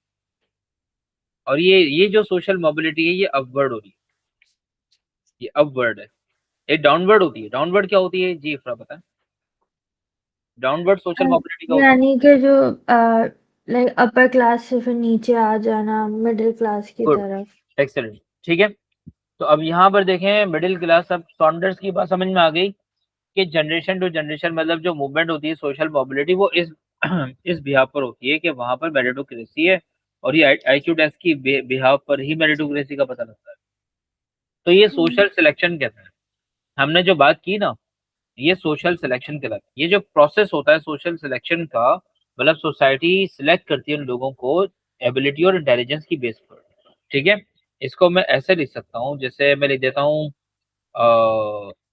Speaker 1: और ये जो सोशल मोबिलिटी है ये अपवर्ड हो रही है, ये अपवर्ड है। ये डाउनवर्ड होती है, डाउनवर्ड क्या होती है जी इफ्रा पता है, डाउनवर्ड
Speaker 2: अ,
Speaker 1: सोशल मोबिलिटी क्या होती है।
Speaker 2: यानी कि जो लाइक अपर क्लास से फिर नीचे आ जाना मिडिल क्लास की
Speaker 1: गुड,
Speaker 2: तरफ।
Speaker 1: एक्सेलेंट, ठीक है। तो अब यहाँ पर देखें मिडिल क्लास, अब सॉन्डर्स की बात समझ में आ गई कि जनरेशन टू जनरेशन मतलब जो मूवमेंट होती है सोशल मोबिलिटी वो इस इस बिहाव पर होती है कि वहां पर मेरिटोक्रेसी है, और ये आईक्यू टेस्ट की बिहाव पर ही मेरिटोक्रेसी का पता लगता है। तो ये
Speaker 2: हम्म।
Speaker 1: सोशल सिलेक्शन कहते हैं, हमने जो बात की ना ये सोशल सिलेक्शन कहलाता है। ये जो प्रोसेस होता है सोशल सिलेक्शन का, मतलब सोसाइटी सिलेक्ट करती है उन लोगों को एबिलिटी और इंटेलिजेंस की बेस पर, ठीक है। इसको मैं ऐसे लिख सकता हूँ, जैसे मैं लिख देता हूँ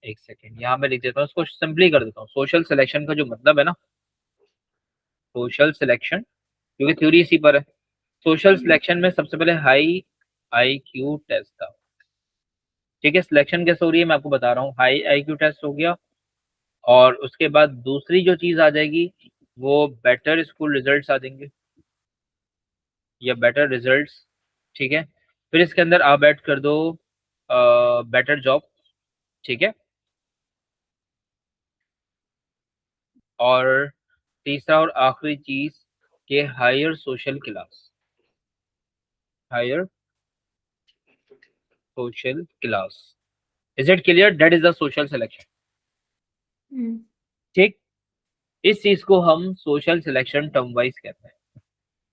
Speaker 1: एक सेकेंड, यहाँ मैं लिख देता हूँ, इसको सिंपली कर देता हूँ। सोशल सिलेक्शन का जो मतलब है ना, सोशल सिलेक्शन, क्योंकि थ्योरी इसी पर है। सोशल सिलेक्शन में सबसे पहले हाई आई क्यू टेस्ट था, ठीक है। सिलेक्शन कैसे हो रही है मैं आपको बता रहा हूँ, हाई आई क्यू टेस्ट हो गया, और उसके बाद दूसरी जो चीज आ जाएगी वो बेटर स्कूल रिजल्ट्स आ जाएंगे या बेटर रिजल्ट्स, ठीक है। फिर इसके अंदर आप ऐड कर दो बेटर जॉब, ठीक है। और तीसरा और आखिरी चीज के higher social class, higher social class. Is it clear, that is the social selection,
Speaker 2: hmm.
Speaker 1: ठीक। इस चीज को हम सोशल सिलेक्शन टर्म वाइज कहते हैं।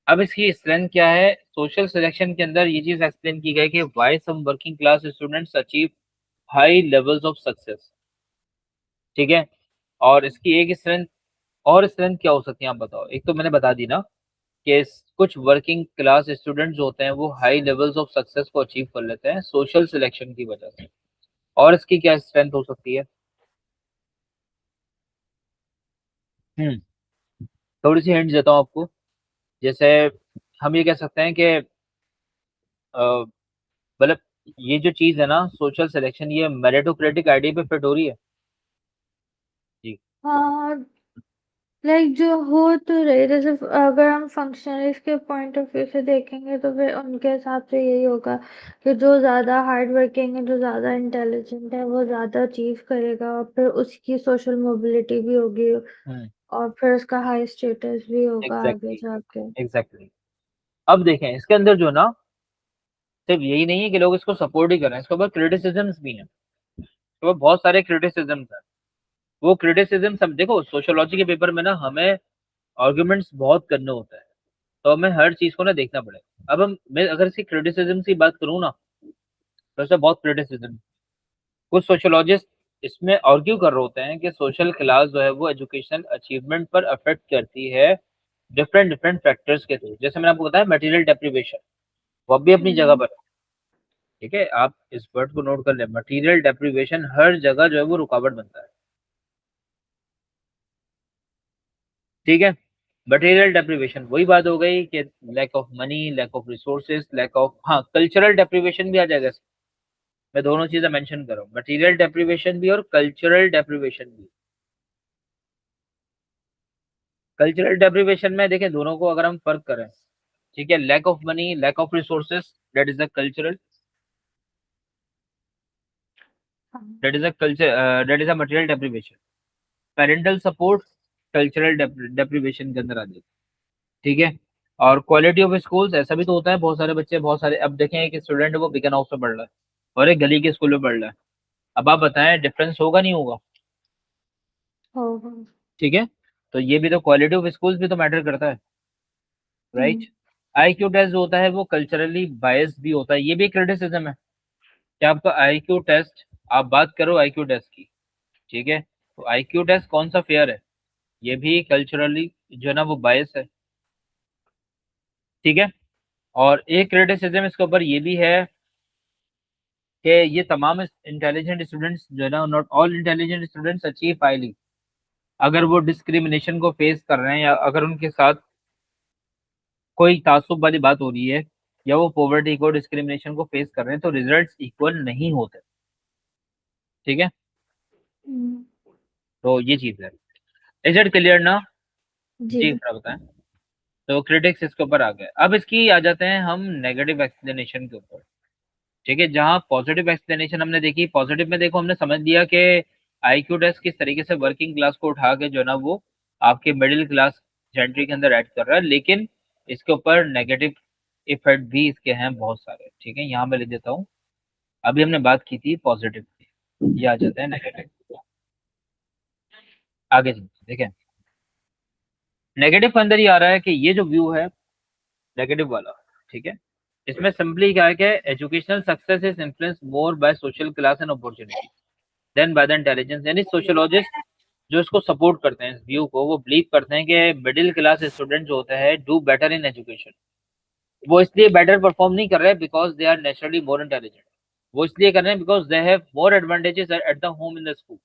Speaker 1: अब इसकी स्ट्रेंथ क्या है, सोशल सिलेक्शन के अंदर ये चीज एक्सप्लेन की गई कि why some working class students achieve high levels of success, ठीक है। और इसकी एक स्ट्रेंथ, और स्ट्रेंथ क्या हो सकती है आप बताओ, एक तो मैंने बता दी ना कि कुछ वर्किंग क्लास स्टूडेंट्स जो होते हैं वो हाई लेवल्स ऑफ सक्सेस को अचीव कर लेते हैं सोशल सिलेक्शन की वजह से। और इसकी क्या स्ट्रेंथ हो सकती है, हम्म थोड़ी सी हिंट देता हूँ आपको। जैसे हम ये कह सकते हैं कि मतलब ये जो चीज है ना सोशल सिलेक्शन, ये मेरिटोक्रेटिक आइडिया पे फिट हो रही है। जी।
Speaker 2: हाँ, लाइक जो हो तो रही, जैसे अगर हम फंक्शनलिस्ट के पॉइंट ऑफ व्यू से देखेंगे तो फिर उनके हिसाब से यही होगा कि जो ज़्यादा हार्ड वर्किंग है, जो ज़्यादा इंटेलिजेंट है, वो ज़्यादा अचीव करेगा, और फिर उसकी सोशल मोबिलिटी भी होगी,
Speaker 1: हम्म।
Speaker 2: और फिर उसका हाई स्टेटस भी होगा आगे
Speaker 1: एग्जैक्टली।
Speaker 2: जाके।
Speaker 1: एग्जैक्टली। अब देखें इसके अंदर जो ना, सिर्फ यही नहीं है कि लोग इसको सपोर्ट ही कर रहे हैं, इसके ऊपर क्रिटिसिजम्स भी हैं, तो बहुत सारे क्रिटिसिजम्स हैं। वो क्रिटिसिज्म सब देखो, सोशियोलॉजी के पेपर में ना हमें आर्गुमेंट्स बहुत करने होता है, तो हमें हर चीज को ना देखना पड़ेगा। अब हम मैं अगर इसकी क्रिटिसिज्म की बात करूँ ना, तो इसमें बहुत क्रिटिसिज्म। कुछ सोशियोलॉजिस्ट इसमें आर्ग्यू कर रहे होते हैं कि सोशल क्लास जो है वो एजुकेशनल अचीवमेंट पर अफेक्ट करती है डिफरेंट डिफरेंट फैक्टर्स के थ्रू। जैसे मैंने आपको बताया मटेरियल डेप्रिवेशन, वो भी अपनी जगह
Speaker 2: हम्म।
Speaker 1: पर है। ठीक है, आप इस वर्ड को नोट कर लें, मटेरियल डेप्रिवेशन हर जगह जो है वो रुकावट बनता है। ठीक है, मटेरियल डेप्रिवेशन वही बात हो गई कि lack of money, lack of resources, lack of, हाँ कल्चरल डेप्रिवेशन भी आ जाएगा इसमें। मैं दोनों चीजें मेंशन कर रहा हूँ, मटेरियल डेप्रिवेशन भी और कल्चरल डेप्रिवेशन भी। कल्चरल डेप्रिवेशन में देखें दोनों को अगर हम फर्क करें, ठीक है, lack of money, lack of resources, that is the cultural,
Speaker 2: हाँ।
Speaker 1: That is a culture, that is a material deprivation. Parental support cultural deprivation के अंदर आ जाएगी। ठीक है, और क्वालिटी ऑफ स्कूल्स ऐसा भी तो होता है, बहुत सारे बच्चे, बहुत सारे, अब देखें एक स्टूडेंट है वो बिकन हाउस में पढ़ रहा है और एक गली के स्कूल में पढ़ रहा है, अब आप बताएं डिफरेंस होगा नहीं होगा?
Speaker 2: होगा।
Speaker 1: ठीक है, तो ये भी तो क्वालिटी ऑफ स्कूल्स भी तो मैटर करता है, राइट।
Speaker 2: हम्म।
Speaker 1: आईक्यू टेस्ट जो होता है वो कल्चरली बायस भी होता है, ये भी क्रिटिसिज्म है कि आपका आईक्यू टेस्ट, आप बात करो आईक्यू टेस्ट की, ठीक है, तो आईक्यू टेस्ट कौन सा फेयर है, ये भी कल्चरली जो है ना वो बायस है। ठीक है, और एक क्रिटिसिज्म इसके ऊपर ये भी है कि ये तमाम इंटेलिजेंट स्टूडेंट्स जो है ना, not all intelligent students achieve highly. अगर वो डिस्क्रिमिनेशन को फेस कर रहे हैं या अगर उनके साथ कोई तासुब वाली बात हो रही है या वो पॉवर्टी को, डिस्क्रिमिनेशन को फेस कर रहे हैं, तो रिजल्ट्स इक्वल नहीं होते। ठीक है,
Speaker 2: हम्म।
Speaker 1: तो ये चीज है। इज इट क्लियर ना?
Speaker 2: जी।
Speaker 1: जी थोड़ा बताएं। तो क्रिटिक्स इसके ऊपर आ गए, अब इसकी आ जाते हैं हम नेगेटिव एक्सप्लेनेशन के ऊपर। ठीक है, जहाँ पॉजिटिव एक्सप्लेनेशन हमने देखी, पॉजिटिव में देखो हमने समझ लिया कि आईक्यू टेस्ट किस तरीके से वर्किंग क्लास को उठा के जो है ना वो आपके मिडिल क्लास जेंट्री के अंदर ऐड कर रहा है, लेकिन इसके ऊपर नेगेटिव इफेक्ट भी इसके हैं बहुत सारे। ठीक है, यहाँ मैं लिख देता हूँ, अभी हमने बात की थी पॉजिटिव की, ये आ जाते हैं नेगेटिव। आगे चलते देखें, नेगेटिव के अंदर ये आ रहा है कि ये जो व्यू है नेगेटिव वाला, ठीक है, इसमें सिंपली क्या है कि educational success is influence more by social class and opportunity than by the intelligence. यानी सोशियोलॉजिस्ट जो इसको सपोर्ट करते हैं इस व्यू को, वो बिलीव करते हैं कि मिडिल क्लास स्टूडेंट जो होता है डू बेटर इन एजुकेशन। वो इसलिए बेटर परफॉर्म नहीं कर रहे because they are naturally more intelligent, वो इसलिए कर रहे हैं because they have more advantages at the home in the school.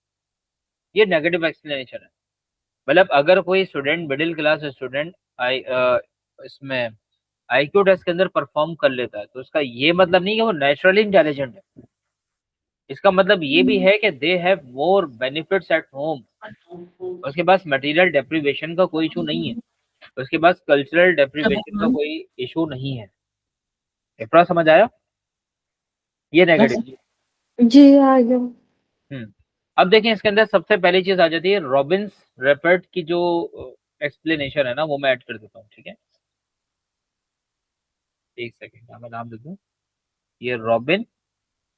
Speaker 1: ये नेगेटिव एक्सप्लेनेशन है। मतलब अगर कोई स्टूडेंट, मिडिल क्लास स्टूडेंट आई इसमें आईक्यू टेस्ट के अंदर परफॉर्म कर लेता है, तो इसका ये मतलब नहीं कि वो नेचुरली इंटेलिजेंट है। इसका मतलब ये भी
Speaker 2: हम्म।
Speaker 1: है कि दे have more benefits at home, उसके पास मटेरियल डेप्रिवेशन का कोई इशू नहीं है, उसके पास कल्चरल डेप्रिवेशन का कोई इशू नहीं है। इतना समझ आया? ये नेगेटिव।
Speaker 2: जी, आ गया।
Speaker 1: हम्म। अब देखें इसके अंदर सबसे पहली चीज आ जाती है रॉबिन्स रेपर्ट की जो एक्सप्लेनेशन है ना, वो मैं ऐड कर देता हूँ। ठीक है, एक सेकेंड, मैं नाम लिख दूँ, ये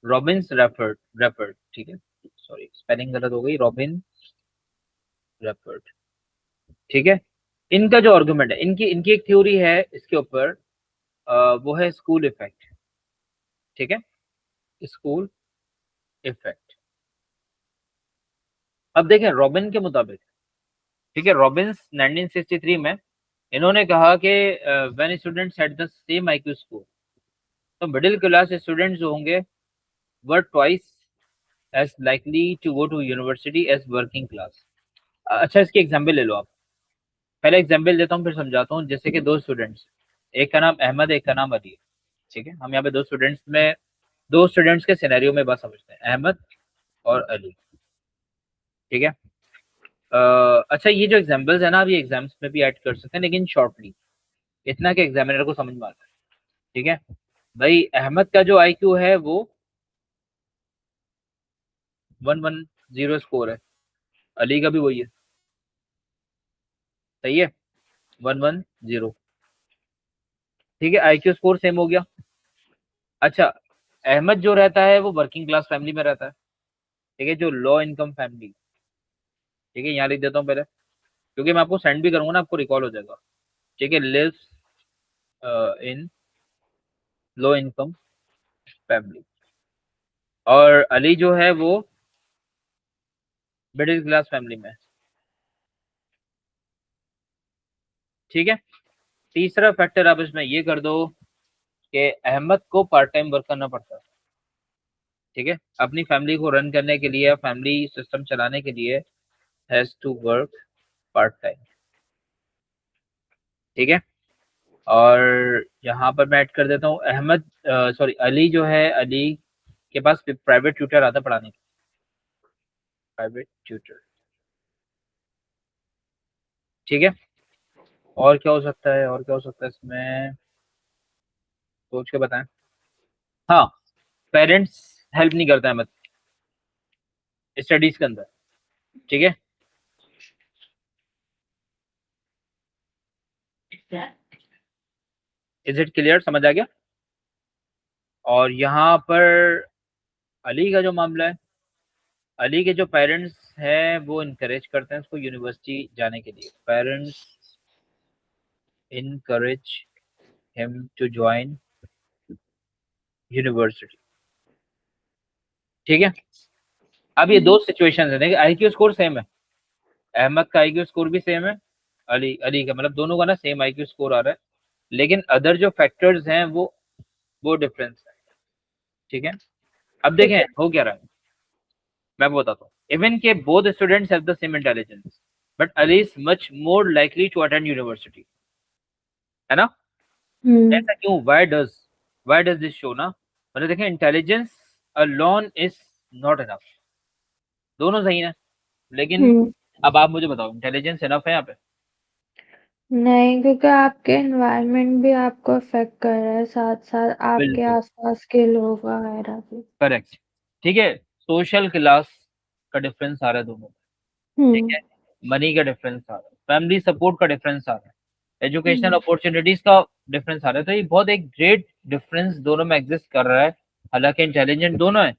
Speaker 1: रॉबिन्स रेफर्ड रेफर्ड, ठीक है, सॉरी स्पेलिंग गलत हो गई, रॉबिन रेफर्ड। ठीक है, इनका जो आर्गुमेंट है, इनकी इनकी एक थ्योरी है इसके ऊपर, वो है स्कूल इफेक्ट। ठीक है, स्कूल इफेक्ट। अब देखें रॉबिन के मुताबिक, ठीक है, रॉबिन्स 1963 में इन्होंने कहा कि when students had the same IQ score, तो मिडिल क्लास स्टूडेंट्स जो होंगे were twice as likely to go to university as working class. अच्छा इसकी एग्जांपल ले लो आप। पहले एग्जाम्पल देता हूँ फिर समझाता हूँ। जैसे कि दो स्टूडेंट्स, एक का नाम अहमद, एक का नाम अली है, ठीक है। हम यहाँ पे दो स्टूडेंट्स के सिनेरियो में बात समझते हैं, अहमद और अली, ठीक है। अच्छा, ये जो एग्जाम्पल्स है ना, आप ये एग्जाम्स में भी ऐड कर सकते हैं, लेकिन शॉर्टली इतना कि एग्जामिनर को समझ में आता है, ठीक है। भाई अहमद का जो IQ है वो 110 स्कोर है, अली का भी वही है, सही है, 110, ठीक है। IQ स्कोर सेम हो गया। अच्छा, अहमद जो रहता है वो वर्किंग क्लास फैमिली में रहता है, ठीक है, जो लो इनकम फैमिली, ठीक है। यहाँ लिख देता हूँ पहले, क्योंकि मैं आपको सेंड भी करूंगा ना, आपको रिकॉल हो जाएगा, ठीक है। Lives in low income family. और अली जो है वो मिडिल क्लास फैमिली में, ठीक है। तीसरा फैक्टर आप इसमें ये कर दो कि अहमद को पार्ट टाइम वर्क करना पड़ता है, ठीक है, अपनी फैमिली को रन करने के लिए, फैमिली सिस्टम चलाने के लिए has to work part time, ठीक है। और यहाँ पर मैं ऐड कर देता हूँ अहमद, सॉरी, अली जो है, अली के पास प्राइवेट ट्यूटर आता है पढ़ाने के, प्राइवेट ट्यूटर, ठीक है। और क्या हो सकता है, और क्या हो सकता है इसमें, सोच के बताएं। हाँ, पेरेंट्स हेल्प नहीं करता अहमद स्टडीज के अंदर, ठीक है। इज इट क्लियर, समझ आ गया। और यहाँ पर अली का जो मामला है, अली के जो पेरेंट्स हैं वो इनकरेज करते हैं उसको यूनिवर्सिटी जाने के लिए, parents encourage him to join university, ठीक है। अब ये दो सिचुएशन है, देखिए IQ स्कोर सेम है, अहमद का IQ स्कोर भी सेम है, अली अली का, मतलब दोनों का ना सेम IQ स्कोर आ रहा है, लेकिन अदर जो फैक्टर्स हैं वो डिफरेंस है, ठीक है। अब
Speaker 2: ठीक
Speaker 1: देखें
Speaker 2: है।
Speaker 1: हो क्या रहा है, मैं आपको बताता हूँ। इवन के both students have the same intelligence, but Ali is much more likely to attend university, है ना।
Speaker 2: हम्म।
Speaker 1: ऐसा क्यों, व्हाई डज दिस शो ना, मतलब देखें, intelligence alone is not enough, दोनों सही है, लेकिन
Speaker 2: हम्म।
Speaker 1: अब आप मुझे बताओ, इंटेलिजेंस इनफ है यहाँ पे।
Speaker 2: नहीं, क्योंकि आपके एनवायरनमेंट भी आपको अफेक्ट कर रहा है, साथ साथ आपके
Speaker 1: बिल्कुल
Speaker 2: आसपास के लोग वगैरह भी।
Speaker 1: करेक्ट, ठीक है। सोशल क्लास का डिफरेंस आ रहा है दोनों में, ठीक
Speaker 2: हम्म।
Speaker 1: है। मनी का डिफरेंस आ रहा है, फैमिली सपोर्ट का डिफरेंस आ रहा है, एजुकेशनल
Speaker 2: हम्म।
Speaker 1: अपॉर्चुनिटीज का डिफरेंस आ रहा है, तो ये बहुत एक ग्रेट डिफरेंस दोनों में एग्जिस्ट कर रहा है, हालांकि इंटेलिजेंट दोनों है।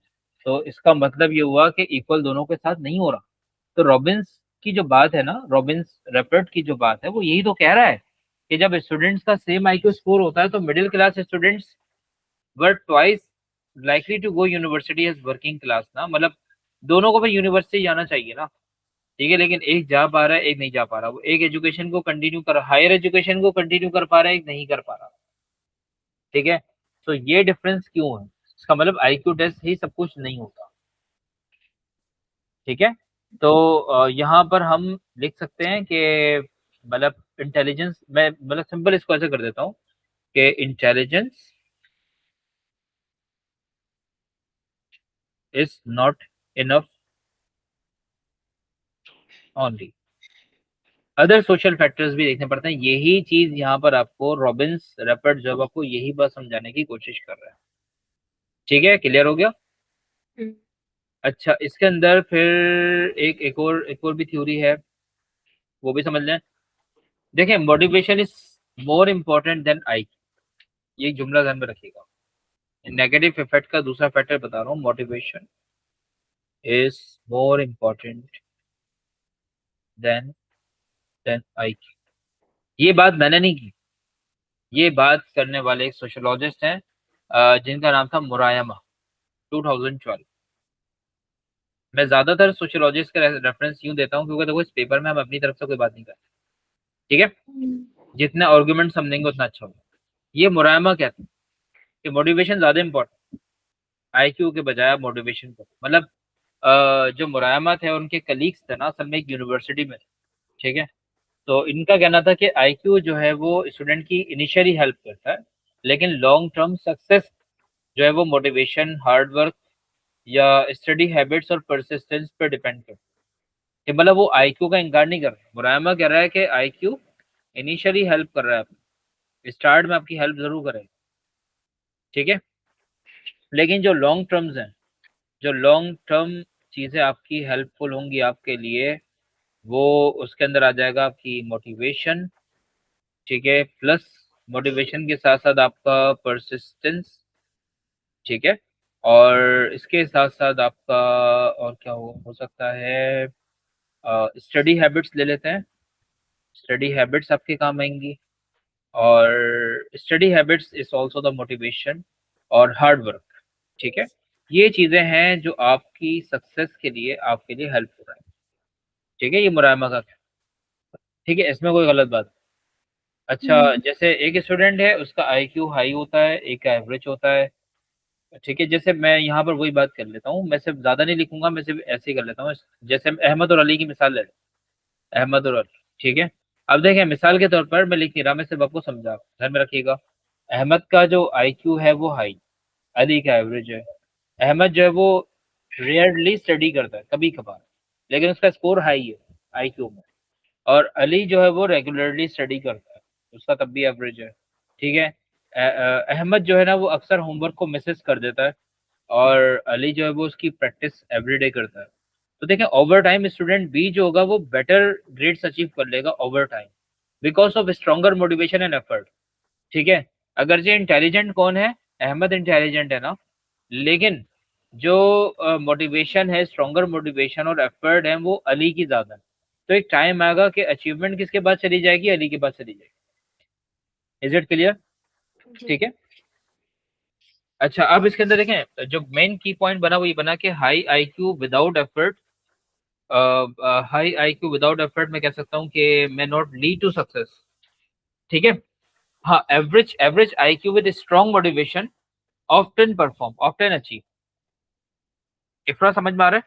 Speaker 1: तो इसका मतलब ये हुआ कि इक्वल दोनों के साथ नहीं हो रहा। तो रॉबिन्स की जो बात है ना, रॉबिन्स रेपर्ट की जो बात है, वो यही तो कह रहा है कि जब स्टूडेंट्स का सेम IQ स्कोर होता है तो middle class students were twice likely to go university as working class ना, मतलब दोनों को भी यूनिवर्सिटी जाना चाहिए ना, ठीक है। लेकिन एक जा पा रहा है, एक नहीं जा पा रहा, वो एक एजुकेशन को कंटिन्यू कर, हायर एजुकेशन को कंटिन्यू कर पा रहा है, एक नहीं कर पा रहा, ठीक है। तो ये डिफरेंस क्यों है, इसका मतलब IQ टेस्ट ही सब कुछ नहीं होता, ठीक है। तो यहाँ पर हम लिख सकते हैं कि मतलब इंटेलिजेंस, मैं मतलब सिंपल इसको ऐसे कर देता हूँ कि intelligence is not enough only, other social factors भी देखने पड़ते हैं। यही चीज यहाँ पर आपको रॉबिन्स रेपर्ट जब आपको यही बात समझाने की कोशिश कर रहा है, ठीक है, क्लियर हो गया।
Speaker 2: हम्म।
Speaker 1: अच्छा, इसके अंदर फिर एक और भी थ्योरी है, वो भी समझ लें। देखिए, motivation is more important than I, ये जुमला ध्यान में रखिएगा। नेगेटिव इफेक्ट का दूसरा फैक्टर बता रहा हूँ, motivation is more important than than I. ये बात मैंने नहीं की, ये बात करने वाले एक सोशोलॉजिस्ट हैं, जिनका नाम था मुरायमा, 2012। मैं ज्यादातर सोशियोलॉजिस्ट का रेफरेंस यूं देता हूँ क्योंकि देखो इस पेपर में हम अपनी तरफ से कोई बात नहीं करते, ठीक है। जितने आर्गुमेंट्स हम देंगे उतना अच्छा होगा। ये मुरायमा कहते हैं कि मोटिवेशन ज्यादा इंपॉर्टेंट, IQ के बजाय मोटिवेशन को, मतलब जो मुरायमा थे उनके कलीग्स थे ना, असल में एक यूनिवर्सिटी में थे, ठीक है। तो इनका कहना था कि आईक्यू जो है वो स्टूडेंट की इनिशियली हेल्प करता है, लेकिन लॉन्ग टर्म सक्सेस जो है वो मोटिवेशन, हार्ड वर्क या स्टडी हैबिट्स और परसिस्टेंस पे डिपेंड करता है। मतलब वो आईक्यू का इनकार नहीं कर रहा, मुरायमा कह रहा है कि आईक्यू इनिशियली हेल्प कर रहा है, स्टार्ट में आपकी हेल्प जरूर करेगा, ठीक है, लेकिन जो लॉन्ग टर्म्स हैं, जो लॉन्ग टर्म चीज़ें आपकी हेल्पफुल होंगी आपके लिए, वो उसके अंदर आ जाएगा आपकी मोटिवेशन, ठीक है, प्लस मोटिवेशन के साथ साथ आपका परसिस्टेंस, ठीक है, और इसके साथ साथ आपका और क्या हो सकता है, स्टडी हैबिट्स ले लेते हैं, स्टडी हैबिट्स आपके काम आएंगी, और study habits is also the motivation और हार्ड वर्क, ठीक है, ये चीज़ें हैं जो आपकी सक्सेस के लिए आपके लिए हेल्प हो रहा है, ठीक है, ये मुरायमा का, ठीक है, इसमें कोई गलत बात। अच्छा, जैसे एक स्टूडेंट है उसका आईक्यू हाई होता है, एक का एवरेज होता है, ठीक है, जैसे मैं यहाँ पर वही बात कर लेता हूँ, मैं सिर्फ ज़्यादा नहीं लिखूंगा, मैं सिर्फ ऐसे ही कर लेता हूँ, जैसे हम अहमद और अली की मिसाल ले लें, अहमद और अली, ठीक है, अब देखें मिसाल के तौर पर मैं लिख नहीं रहा, मैं सिर्फ आपको समझा, ध्यान में रखिएगा, अहमद का जो आईक्यू है वो हाई, अली का एवरेज है, अहमद जो है वो रेयरली स्टडी करता है, कभी कभार, लेकिन उसका स्कोर हाई है आईक्यू में, और अली जो है वो रेगुलरली स्टडी करता है, उसका तब भी एवरेज है, ठीक है, अहमद जो है ना वो अक्सर होमवर्क को मिसेस कर देता है, और अली जो है वो उसकी प्रैक्टिस एवरीडे करता है। तो देखें ओवर टाइम स्टूडेंट बी जो होगा वो बेटर ग्रेड्स अचीव कर लेगा over time, because of stronger motivation and effort, ठीक है, अगर जो इंटेलिजेंट कौन है, अहमद इंटेलिजेंट है ना, लेकिन जो मोटिवेशन है, स्ट्रॉन्गर मोटिवेशन और एफर्ट है वो अली की ज्यादा है, तो एक टाइम आएगा कि अचीवमेंट किसके पास चली जाएगी, अली के पास चली जाएगी। Is it clear?
Speaker 2: जी।
Speaker 1: ठीक है। अच्छा, अब इसके अंदर देखें जो मेन की पॉइंट बना वो ये बना कि high IQ without effort, high IQ without effort मैं कह सकता हूँ कि मैं नॉट लीड टू सक्सेस, ठीक है, हाँ, average average IQ with strong motivation often perform, often achieve, इफ्रा समझ में आ रहा है?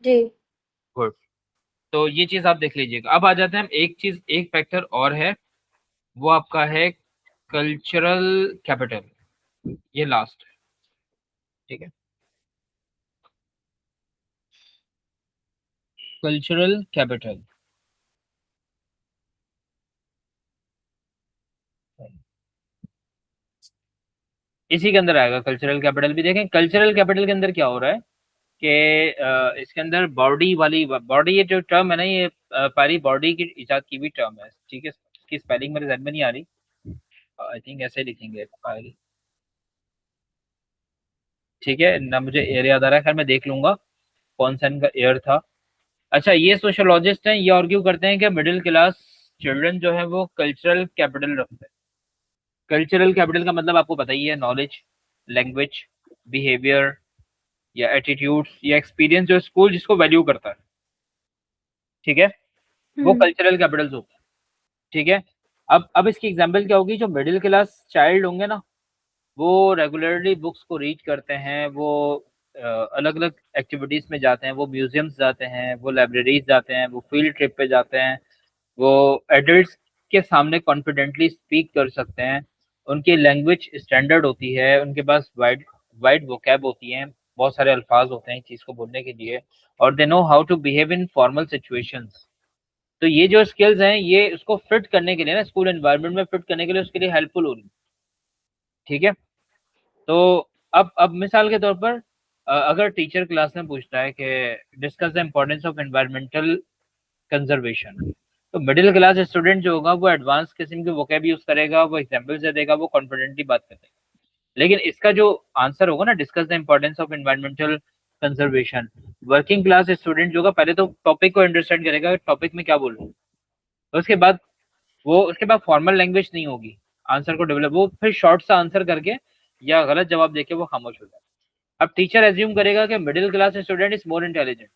Speaker 2: जी।
Speaker 1: गुड। तो ये चीज आप देख लीजिएगा। अब आ जाते हैं हम एक चीज, एक फैक्टर और है, वो आपका है कल्चरल कैपिटल, ये लास्ट है, ठीक है, कल्चरल कैपिटल, इसी के अंदर आएगा कल्चरल कैपिटल भी। देखें कल्चरल कैपिटल के अंदर क्या हो रहा है कि इसके अंदर बॉडी वाली, बॉडी ये जो टर्म है ना, ये पारी बॉडी की इजाद की हुई टर्म है, ठीक है, इसकी स्पेलिंग मेरे जहन में नहीं आ रही, आई थिंक ऐसे ही लिखेंगे पारी, ठीक है ना, मुझे एयर याद आ रहा है, खैर मैं देख लूंगा कौन सा इनका एयर था। अच्छा, ये सोशोलॉजिस्ट हैं, ये आर्ग्यू करते हैं कि मिडिल क्लास चिल्ड्रन जो है वो कल्चरल कैपिटल रखते हैं। कल्चरल कैपिटल का मतलब आपको पता ही है, नॉलेज, लैंग्वेज, बिहेवियर या एटीट्यूड्स या एक्सपीरियंस, जो स्कूल जिसको वैल्यू करता है, ठीक है, वो
Speaker 2: हम्म।
Speaker 1: कल्चरल कैपिटल्स होते हैं, ठीक है। अब इसकी एग्जांपल क्या होगी, जो मिडिल क्लास चाइल्ड होंगे ना, वो रेगुलरली बुक्स को रीड करते हैं, वो अलग अलग एक्टिविटीज में जाते हैं, वो म्यूजियम्स जाते हैं, वो लाइब्रेरीज जाते हैं, वो फील्ड ट्रिप पे जाते हैं, वो एडल्ट्स के सामने कॉन्फिडेंटली स्पीक कर सकते हैं, उनकी लैंग्वेज स्टैंडर्ड होती है, उनके पास वाइड वाइड वोकैब होती है, बहुत सारे अल्फाज होते हैं चीज़ को बोलने के लिए, और they know how to behave in formal situations. तो ये जो स्किल्स हैं ये उसको फिट करने के लिए ना, स्कूल एनवायरनमेंट में फिट करने के लिए उसके लिए हेल्पफुल होगी, ठीक है। तो अब मिसाल के तौर पर अगर टीचर क्लास में पूछता है कि discuss the importance of environmental conservation, तो मिडिल क्लास स्टूडेंट जो होगा वो एडवांस किस्म के वोकैब यूज करेगा, वो एग्जाम्पल से देगा, वो कॉन्फिडेंटली बात करेगा, लेकिन इसका जो आंसर होगा ना, discuss the importance of environmental conservation, working class student जो होगा पहले तो टॉपिक को अंडरस्टैंड करेगा, टॉपिक में क्या बोल रहा हूँ, उसके बाद वो, उसके बाद फॉर्मल लैंग्वेज नहीं होगी आंसर को डेवलप, वो फिर शॉर्ट सा आंसर करके या गलत जवाब देके वो खामोश हो जाए। अब टीचर एज्यूम करेगा कि middle class student is more intelligent,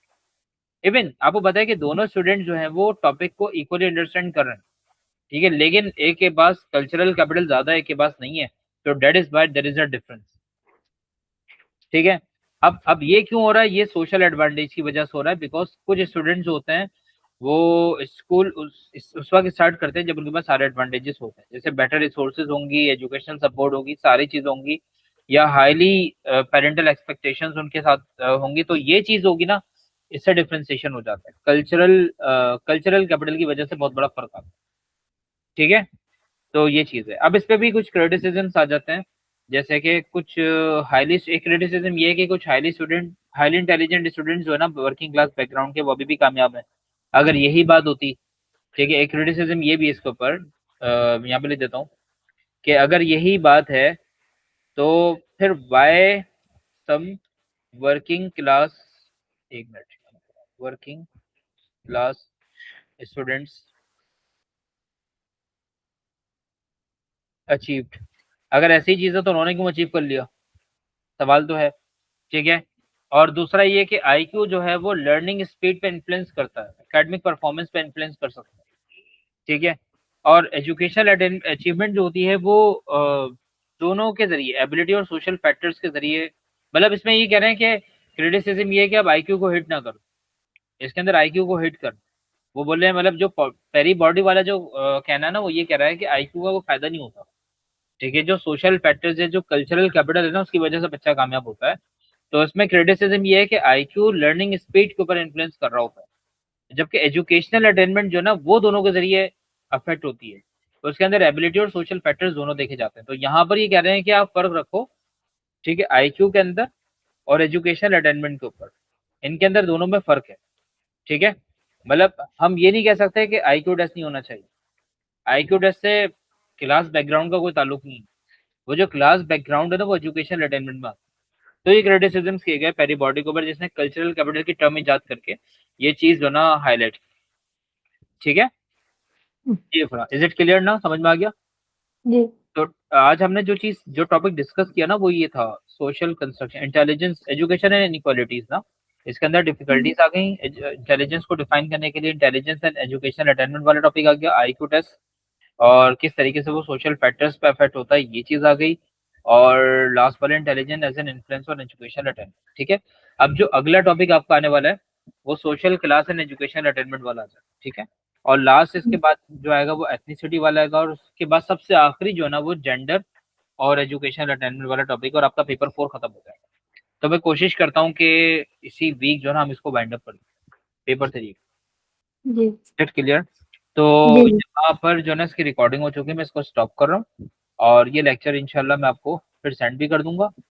Speaker 1: even आपको पता है कि दोनों स्टूडेंट जो हैं वो टॉपिक को इक्वली अंडरस्टैंड कर रहे हैं, ठीक है, लेकिन एक के पास कल्चरल कैपिटल ज्यादा है, एक के पास नहीं है, तो that is why there is a difference, ठीक है। अब ये क्यों हो रहा है, ये सोशल एडवांटेज की वजह से हो रहा है, बिकॉज कुछ स्टूडेंट्स होते हैं वो स्कूल उस वक्त स्टार्ट करते हैं जब उनके पास सारे एडवांटेजेस होते हैं, जैसे बेटर रिसोर्सेज होंगी, एजुकेशनल सपोर्ट होगी, सारी चीजें होंगी, या हाईली पेरेंटल एक्सपेक्टेशंस उनके साथ होंगी, तो ये चीज होगी ना, इससे डिफरेंशिएशन हो जाता है। कल्चरल कैपिटल की वजह से बहुत बड़ा फर्क आता है। ठीक है, तो ये चीज है। अब इस पे भी कुछ क्रिटिसिज्म्स आ जाते हैं, जैसे कि कुछ हाईली एक क्रिटिसिज्म ये है कि कुछ हाईली इंटेलिजेंट स्टूडेंट्स जो है ना वर्किंग क्लास बैकग्राउंड के, वो अभी भी कामयाब है। अगर यही बात होती, ठीक है, एक क्रिटिसिज्म ये भी है इसके ऊपर, यहाँ पे लिख देता हूँ कि अगर यही बात है तो फिर वाई सम वर्किंग क्लास, एक minute, working class students achieved, अगर ऐसी चीज है तो उन्होंने क्यों अचीव कर लिया, सवाल तो है। ठीक है, और दूसरा ये कि आईक्यू जो है वो लर्निंग स्पीड पे इन्फ्लुएंस करता है, एकेडमिक परफॉर्मेंस पे इन्फ्लुएंस कर सकता है। ठीक है, और एजुकेशनल अचीवमेंट जो होती है वो दोनों के जरिए, एबिलिटी और सोशल फैक्टर्स के जरिए, मतलब इसमें ये कह रहे हैं कि क्रिटिसिज्म ये है कि आप आईक्यू को हिट ना करो, इसके अंदर आईक्यू को हिट कर, वो बोल रहे हैं, मतलब जो पेरी बॉडी वाला जो कहना है ना, वो ये कह रहा है कि आईक्यू का कोई फायदा नहीं होता। ठीक है, जो सोशल फैक्टर्स है, जो कल्चरल कैपिटल है ना, उसकी वजह से बच्चा कामयाब होता है। तो इसमें क्रिटिसिज्म ये है कि आईक्यू लर्निंग स्पीड के ऊपर इन्फ्लुएंस कर रहा होता है, जबकि एजुकेशनल अटेनमेंट जो है ना वो दोनों के जरिए अफेक्ट होती है। तो उसके अंदर एबिलिटी और सोशल फैक्टर्स दोनों देखे जाते हैं। तो यहाँ पर ये कह रहे हैं कि आप फर्क रखो, ठीक है, आईक्यू के अंदर और एजुकेशनल अटेनमेंट के ऊपर, इनके अंदर दोनों में फर्क है। ठीक है, मतलब हम ये नहीं कह सकते कि आईक्यू टेस्ट नहीं होना चाहिए, आईक्यू टेस्ट से क्लास बैकग्राउंड का कोई ताल्लुक नहीं है, वो जो क्लास बैकग्राउंड है ना वो एजुकेशनल अटेनमेंट में आता है। तो ये क्रिटिसिज्म किए गए पेरी बॉडी के ऊपर, जिसने कल्चरल कैपिटल की टर्म इजाद करके ये चीज जो ना हाईलाइट की। ठीक है, जी इज इट क्लियर ना, समझ में आ गया?
Speaker 2: जी।
Speaker 1: तो आज हमने जो टॉपिक डिस्कस किया ना वो ये था, social construction, intelligence, education and inequalities ना। इसके अंदर
Speaker 2: हम्म।
Speaker 1: डिफिकल्टीज आ गई इंटेलिजेंस को डिफाइन करने के लिए, इंटेलिजेंस एंड एजुकेशन अटेनमेंट वाला टॉपिक आ गया, आईक्यू टेस्ट, और किस तरीके से वो सोशल फैक्टर्स पे अफेक्ट होता है, ये चीज आ गई। और लास्ट वाला intelligence as an influence on education attainment. ठीक है, अब जो अगला टॉपिक आपका आने वाला है वो social class and education attainment वाला आ जाए। ठीक है, और लास्ट इसके बाद जो आएगा वो एथनिसिटी वाला आएगा, और उसके बाद सबसे आखिरी जो है ना वो जेंडर और एजुकेशन अटेनमेंट वाला टॉपिक, और आपका पेपर 4 खत्म हो जाएगा। तो मैं कोशिश करता हूँ कि इसी वीक जो है ना हम इसको वाइंड अप कर दें, पेपर 3।
Speaker 2: जी।
Speaker 1: Get clear? तो
Speaker 2: जी।
Speaker 1: यहाँ पर जो है ना इसकी रिकॉर्डिंग हो चुकी है, मैं इसको स्टॉप कर रहा हूँ, और ये लेक्चर इंशाल्लाह मैं आपको फिर सेंड भी कर दूंगा।